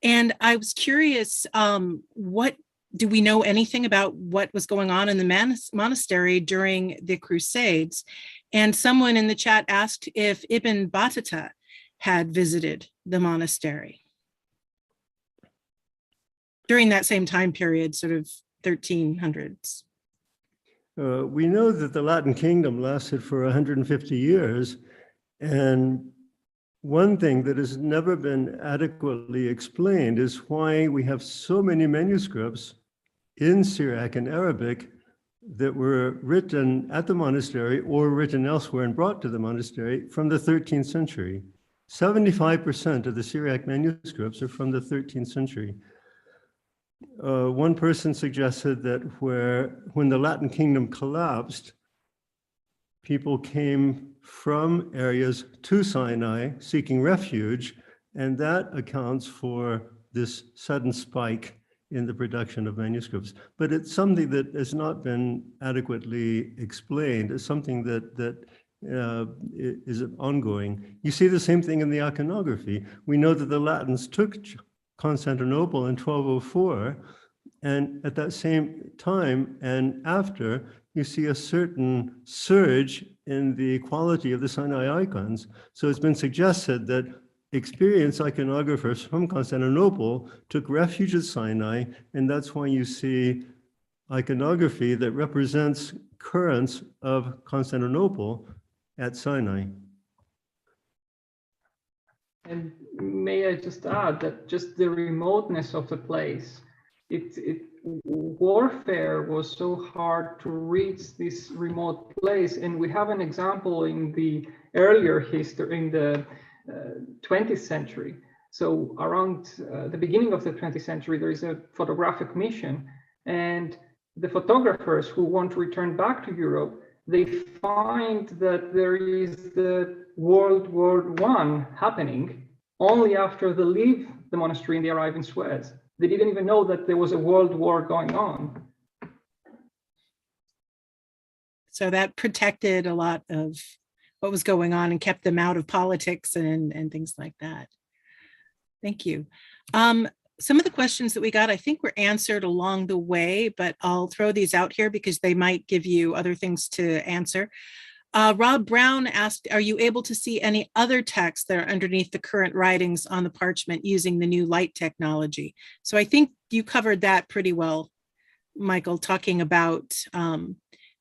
Speaker 3: And I was curious, do we know anything about what was going on in the monastery during the Crusades? And someone in the chat asked if Ibn Battuta had visited the monastery during that same time period, sort of 1300s.
Speaker 4: We know that the Latin kingdom lasted for 150 years. And one thing that has never been adequately explained is why we have so many manuscripts in Syriac and Arabic that were written at the monastery or written elsewhere and brought to the monastery from the 13th century. 75% of the Syriac manuscripts are from the 13th century. One person suggested that when the Latin kingdom collapsed, people came from areas to Sinai seeking refuge, and that accounts for this sudden spike in the production of manuscripts. But it's something that has not been adequately explained. It's something that is ongoing. You see the same thing in the iconography. We know that the Latins took Constantinople in 1204, and at that same time and after, you see a certain surge in the quality of the Sinai icons. So it's been suggested that experienced iconographers from Constantinople took refuge at Sinai, and that's why you see iconography that represents currents of Constantinople at Sinai.
Speaker 1: And may I just add that just the remoteness of the place, warfare was so hard to reach this remote place. And we have an example in the earlier history, in the 20th century. So around the beginning of the 20th century, there is a photographic mission, and the photographers who want to return back to Europe, they find that there is the World War I happening only after they leave the monastery and they arrive in Suez. They didn't even know that there was a world war going on.
Speaker 3: So that protected a lot of what was going on and kept them out of politics and things like that. Thank you. Some of the questions that we got, I think, were answered along the way, but I'll throw these out here because they might give you other things to answer. Rob Brown asked, are you able to see any other texts that are underneath the current writings on the parchment using the new light technology? So I think you covered that pretty well, Michael, talking about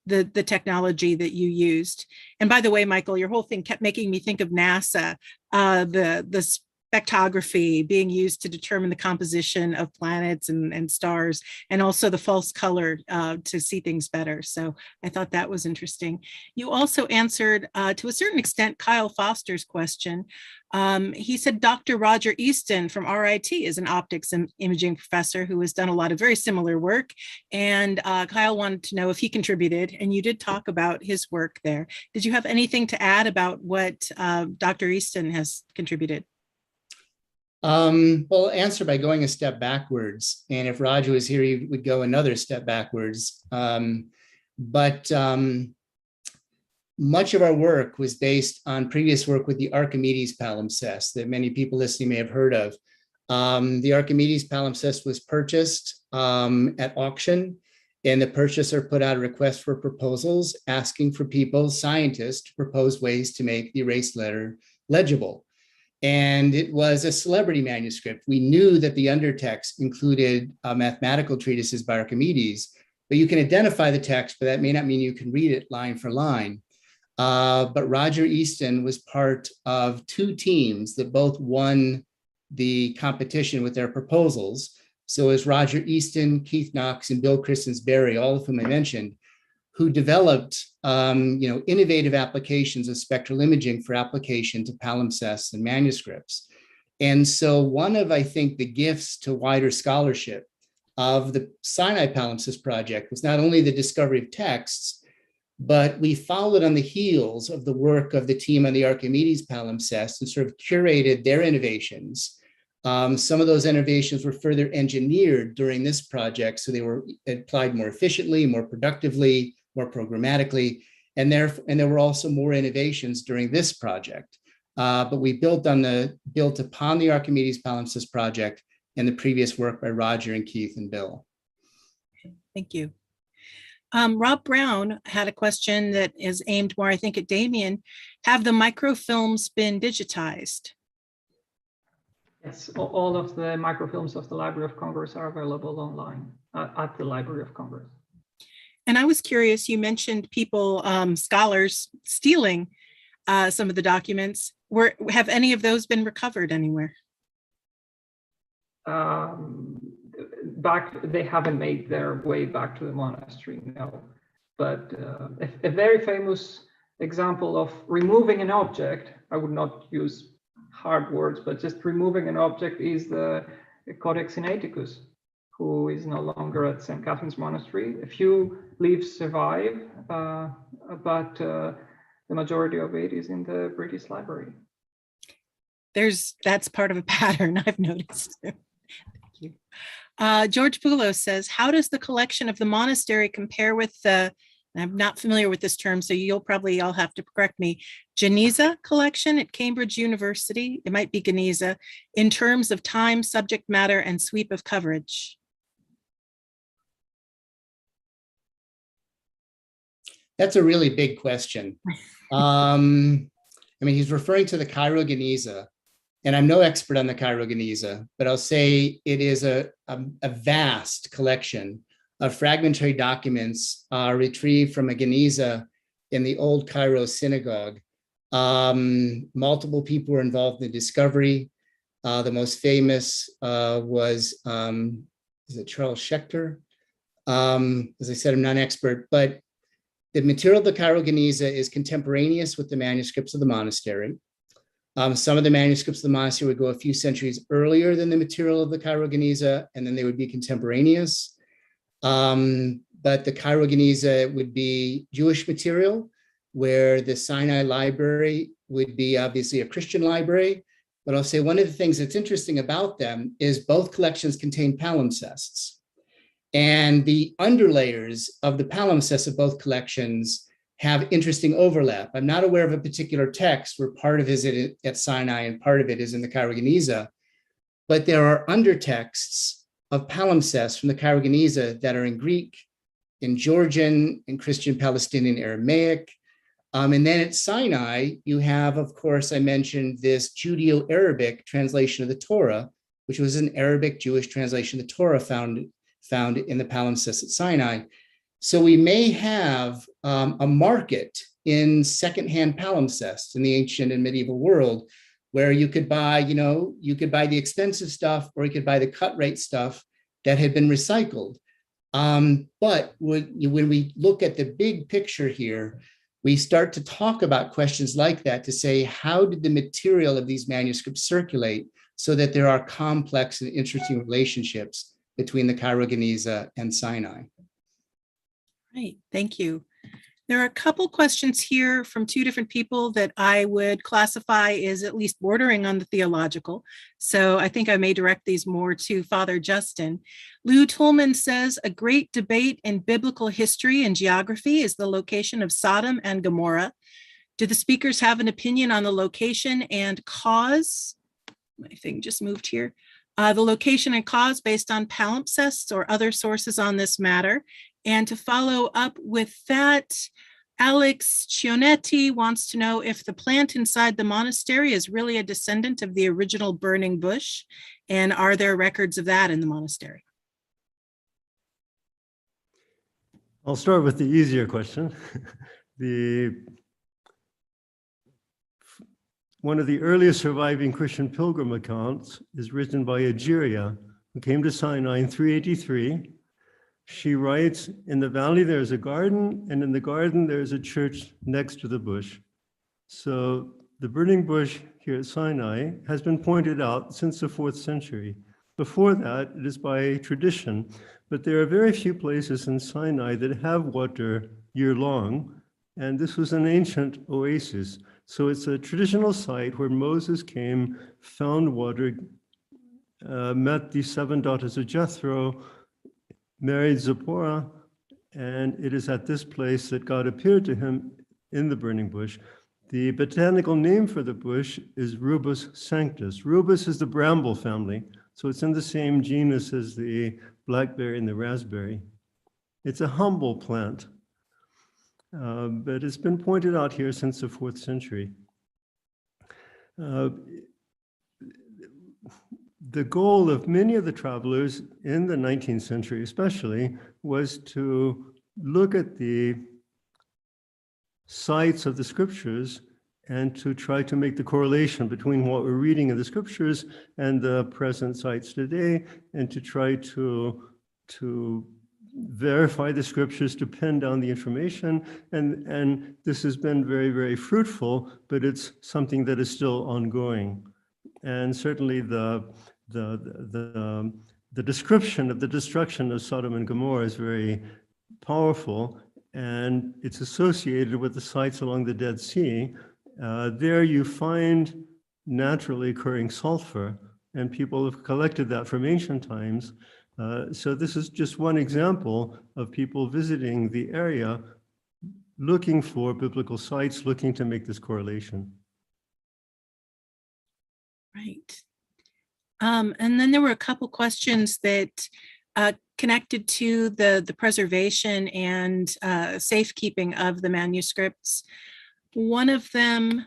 Speaker 3: the technology that you used. And by the way, Michael, your whole thing kept making me think of NASA, the spectrography being used to determine the composition of planets and stars, and also the false color to see things better. So I thought that was interesting. You also answered, to a certain extent, Kyle Foster's question. He said Dr. Roger Easton from RIT is an optics and imaging professor who has done a lot of very similar work. And Kyle wanted to know if he contributed, and you did talk about his work there. Did you have anything to add about what Dr. Easton has contributed?
Speaker 5: Well, I'll answer by going a step backwards. And if Roger was here, he would go another step backwards. But much of our work was based on previous work with the Archimedes palimpsest that many people listening may have heard of. The Archimedes palimpsest was purchased at auction, and the purchaser put out a request for proposals asking for people, scientists, to propose ways to make the erased letter legible. And it was a celebrity manuscript. We knew that the undertext included mathematical treatises by Archimedes, but you can identify the text, but that may not mean you can read it line for line. But Roger Easton was part of two teams that both won the competition with their proposals. So as Roger Easton, Keith Knox, and Bill Christens-Berry, all of whom I mentioned, who developed innovative applications of spectral imaging for application to palimpsests and manuscripts. And so one of, I think, the gifts to wider scholarship of the Sinai Palimpsest project was not only the discovery of texts, but we followed on the heels of the work of the team on the Archimedes palimpsest and sort of curated their innovations. Some of those innovations were further engineered during this project, so they were applied more efficiently, more productively, more programmatically, and there were also more innovations during this project. But we built upon the Archimedes palimpsest project and the previous work by Roger and Keith and Bill.
Speaker 3: Thank you. Rob Brown had a question that is aimed more, I think, at Damien. Have the microfilms been digitized?
Speaker 1: Yes, all of the microfilms of the Library of Congress are available online at the Library of Congress.
Speaker 3: And I was curious, you mentioned people, scholars stealing some of the documents. Have any of those been recovered anywhere?
Speaker 1: They haven't made their way back to the monastery, no. But a very famous example of removing an object, I would not use hard words, but just removing an object, is the Codex Sinaiticus, who is no longer at St. Catherine's Monastery. A few leaves survive, but the majority of it is in the British Library.
Speaker 3: That's part of a pattern I've noticed. Thank you. George Poulos says, how does the collection of the monastery compare with the, I'm not familiar with this term, so you'll probably all have to correct me, Geniza collection at Cambridge University, it might be Geniza, in terms of time, subject matter, and sweep of coverage?
Speaker 5: That's a really big question. I mean, he's referring to the Cairo Geniza, and I'm no expert on the Cairo Geniza, but I'll say it is a vast collection of fragmentary documents retrieved from a Geniza in the old Cairo synagogue. Multiple people were involved in the discovery. The most famous was, is it Charles Schechter? As I said, I'm not an expert, but the material of the Cairo Geniza is contemporaneous with the manuscripts of the monastery. Some of the manuscripts of the monastery would go a few centuries earlier than the material of the Cairo Geniza, and then they would be contemporaneous. But the Cairo Geniza would be Jewish material, where the Sinai library would be obviously a Christian library. But I'll say one of the things that's interesting about them is both collections contain palimpsests. And the underlayers of the palimpsests of both collections have interesting overlap. I'm not aware of a particular text where part of it is at Sinai and part of it is in the Cairo Geniza, but there are undertexts of palimpsests from the Cairo Geniza that are in Greek, in Georgian, in Christian Palestinian Aramaic. And then at Sinai, you have, of course, I mentioned this Judeo-Arabic translation of the Torah, which was an Arabic Jewish translation of the Torah found in the palimpsests at Sinai. So we may have a market in secondhand palimpsests in the ancient and medieval world, where you could buy, the expensive stuff, or you could buy the cut rate stuff that had been recycled. But when we look at the big picture here, we start to talk about questions like that to say, how did the material of these manuscripts circulate so that there are complex and interesting relationships between the Cairo Geniza and Sinai?
Speaker 3: Right, thank you. There are a couple questions here from two different people that I would classify as at least bordering on the theological. So I think I may direct these more to Father Justin. Lou Tolman says, a great debate in biblical history and geography is the location of Sodom and Gomorrah. Do the speakers have an opinion on the location and cause? My thing just moved here. The location and cause based on palimpsests or other sources on this matter. And to follow up with that, Alex Cionetti wants to know if the plant inside the monastery is really a descendant of the original burning bush, and are there records of that in the monastery?
Speaker 4: I'll start with the easier question. One of the earliest surviving Christian pilgrim accounts is written by Egeria, who came to Sinai in 383. She writes, in the valley there's a garden, and in the garden there's a church next to the bush. So the burning bush here at Sinai has been pointed out since the 4th century. Before that, it is by tradition, but there are very few places in Sinai that have water year-long, and this was an ancient oasis. So it's a traditional site where Moses came, found water, met the 7 daughters of Jethro, married Zipporah, and it is at this place that God appeared to him in the burning bush. The botanical name for the bush is Rubus sanctus. Rubus is the bramble family, so it's in the same genus as the blackberry and the raspberry. It's a humble plant, but it's been pointed out here since the 4th century. The goal of many of the travelers in the 19th century especially was to look at the sites of the scriptures and to try to make the correlation between what we're reading in the scriptures and the present sites today, and to try to verify the scriptures, to pin down the information. And this has been very, very fruitful, but it's something that is still ongoing. And certainly the description of the destruction of Sodom and Gomorrah is very powerful, and it's associated with the sites along the Dead Sea. There you find naturally occurring sulfur, and people have collected that from ancient times. So this is just one example of people visiting the area, looking for biblical sites, looking to make this correlation.
Speaker 3: Right. And then there were a couple questions that connected to the preservation and safekeeping of the manuscripts. One of them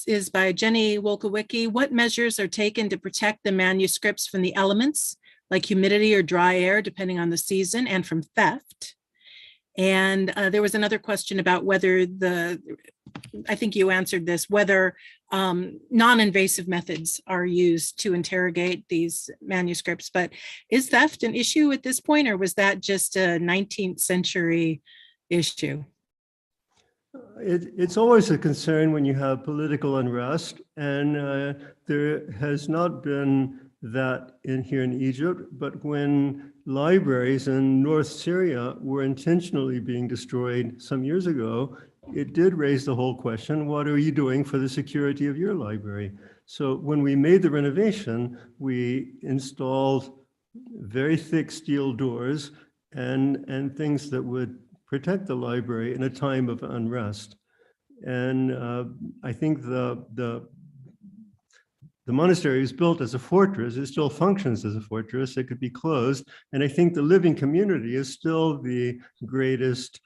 Speaker 3: is by Jenny Wolkowicki. What measures are taken to protect the manuscripts from the elements, like humidity or dry air, depending on the season, and from theft? And there was another question about whether the I think you answered this, whether non-invasive methods are used to interrogate these manuscripts, but is theft an issue at this point, or was that just a 19th century issue?
Speaker 4: It's always a concern when you have political unrest, and there has not been that here in Egypt, but when libraries in North Syria were intentionally being destroyed some years ago, it did raise the whole question, what are you doing for the security of your library? So when we made the renovation, we installed very thick steel doors and things that would protect the library in a time of unrest. And I think the monastery was built as a fortress. It still functions as a fortress. It could be closed. And I think the living community is still the greatest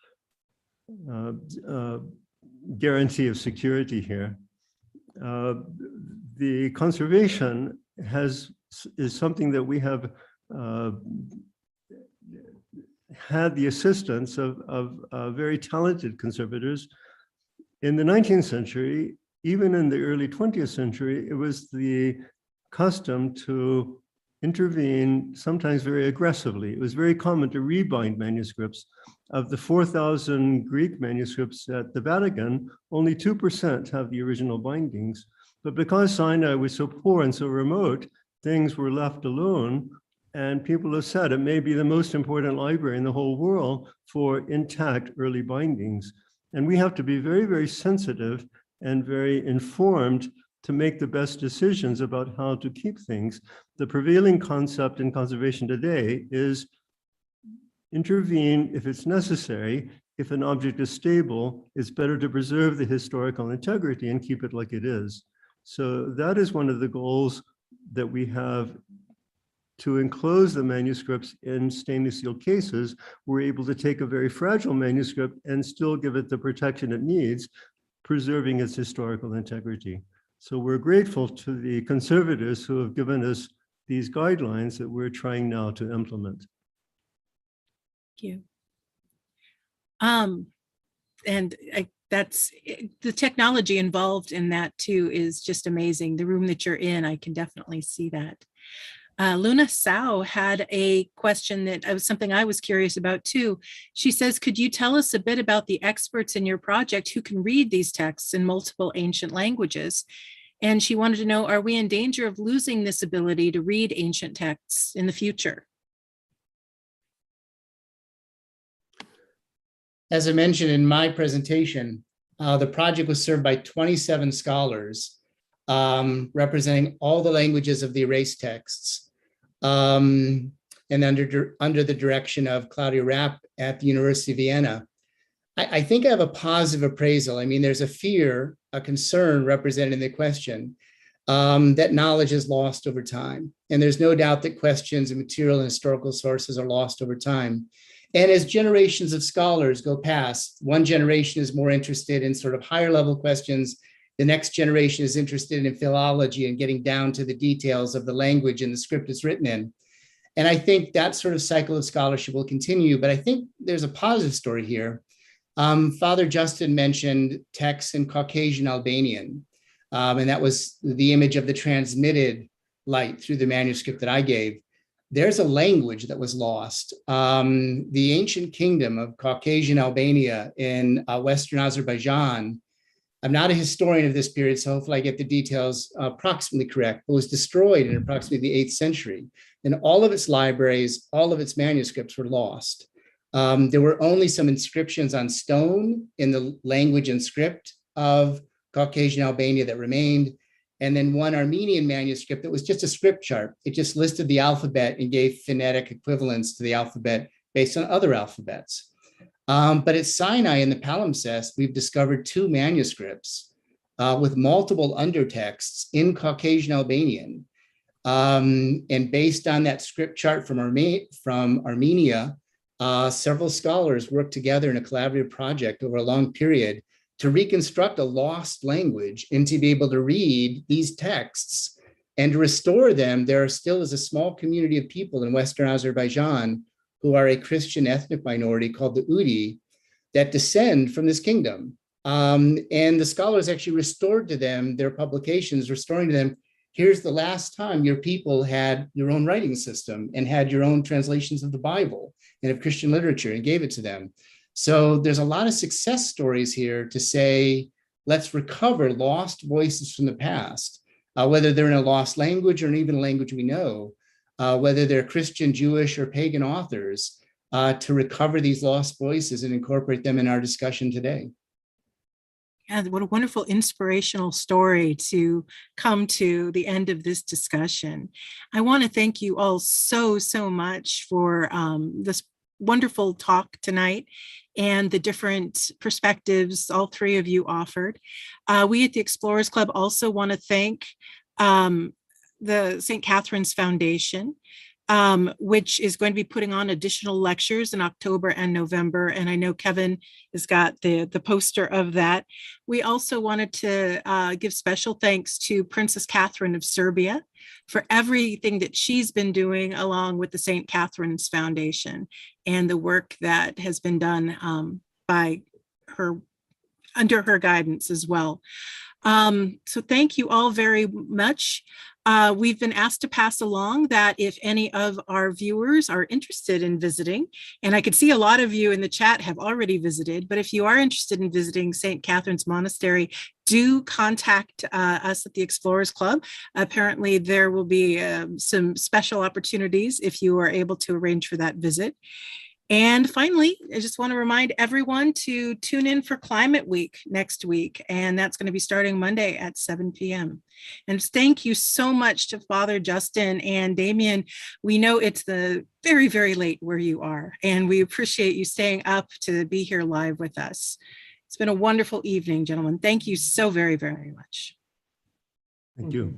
Speaker 4: guarantee of security here. The conservation is something that we have had the assistance of very talented conservators. In the 19th century, even in the early 20th century, it was the custom to intervene, sometimes very aggressively. It was very common to rebind manuscripts. Of the 4,000 Greek manuscripts at the Vatican, only 2% have the original bindings. But because Sinai was so poor and so remote, things were left alone. And people have said it may be the most important library in the whole world for intact early bindings. And we have to be very, very sensitive and very informed to make the best decisions about how to keep things. The prevailing concept in conservation today is intervene if it's necessary. If an object is stable, it's better to preserve the historical integrity and keep it like it is. So that is one of the goals that we have. To enclose the manuscripts in stainless steel cases, we're able to take a very fragile manuscript and still give it the protection it needs, preserving its historical integrity. So we're grateful to the conservators who have given us these guidelines that we're trying now to implement.
Speaker 3: Thank you. That's the technology involved in that too is just amazing. The room that you're in, I can definitely see that. Luna Sao had a question that was something I was curious about too. She says, could you tell us a bit about the experts in your project who can read these texts in multiple ancient languages? And she wanted to know, are we in danger of losing this ability to read ancient texts in the future?
Speaker 5: As I mentioned in my presentation, the project was served by 27 scholars representing all the languages of the erased texts. And under the direction of Claudia Rapp at the University of Vienna. I think I have a positive appraisal. I mean, there's a fear, a concern represented in the question that knowledge is lost over time. And there's no doubt that questions and material and historical sources are lost over time. And as generations of scholars go past, one generation is more interested in sort of higher level questions. The next generation is interested in philology and getting down to the details of the language and the script it's written in. And I think that sort of cycle of scholarship will continue, but I think there's a positive story here. Father Justin mentioned texts in Caucasian Albanian, and that was the image of the transmitted light through the manuscript that I gave. There's a language that was lost. The ancient kingdom of Caucasian Albania in Western Azerbaijan, I'm not a historian of this period, so hopefully I get the details approximately correct, but was destroyed in approximately the 8th century. And all of its libraries, all of its manuscripts were lost. There were only some inscriptions on stone in the language and script of Caucasian Albania that remained. And then one Armenian manuscript that was just a script chart. It just listed the alphabet and gave phonetic equivalents to the alphabet based on other alphabets. But at Sinai in the Palimpsests, we've discovered 2 manuscripts with multiple undertexts in Caucasian Albanian. And based on that script chart from Armenia, several scholars worked together in a collaborative project over a long period to reconstruct a lost language and to be able to read these texts and to restore them. There still is a small community of people in Western Azerbaijan who are a Christian ethnic minority called the Udi that descend from this kingdom. And the scholars actually restored to them their publications, restoring to them, here's the last time your people had your own writing system and had your own translations of the Bible and of Christian literature, and gave it to them. So there's a lot of success stories here to say, let's recover lost voices from the past, whether they're in a lost language or even a language we know, whether they're Christian, Jewish, or pagan authors, to recover these lost voices and incorporate them in our discussion today.
Speaker 3: Yeah, what a wonderful inspirational story to come to the end of this discussion. I want to thank you all so much for this wonderful talk tonight and the different perspectives all three of you offered. We at the Explorers Club also want to thank the St. Catherine's Foundation, which is going to be putting on additional lectures in October and November. And I know Kevin has got the poster of that. We also wanted to give special thanks to Princess Catherine of Serbia for everything that she's been doing along with the St. Catherine's Foundation and the work that has been done by her, under her guidance as well. So thank you all very much. We've been asked to pass along that if any of our viewers are interested in visiting, and I could see a lot of you in the chat have already visited, but if you are interested in visiting St. Catherine's Monastery, do contact us at the Explorers Club. Apparently there will be some special opportunities if you are able to arrange for that visit. And finally, I just want to remind everyone to tune in for Climate Week next week, and that's going to be starting Monday at 7 p.m. And thank you so much to Father Justin and Damien. We know it's the very late where you are, and we appreciate you staying up to be here live with us. It's been a wonderful evening, gentlemen. Thank you so very much.
Speaker 4: Thank you.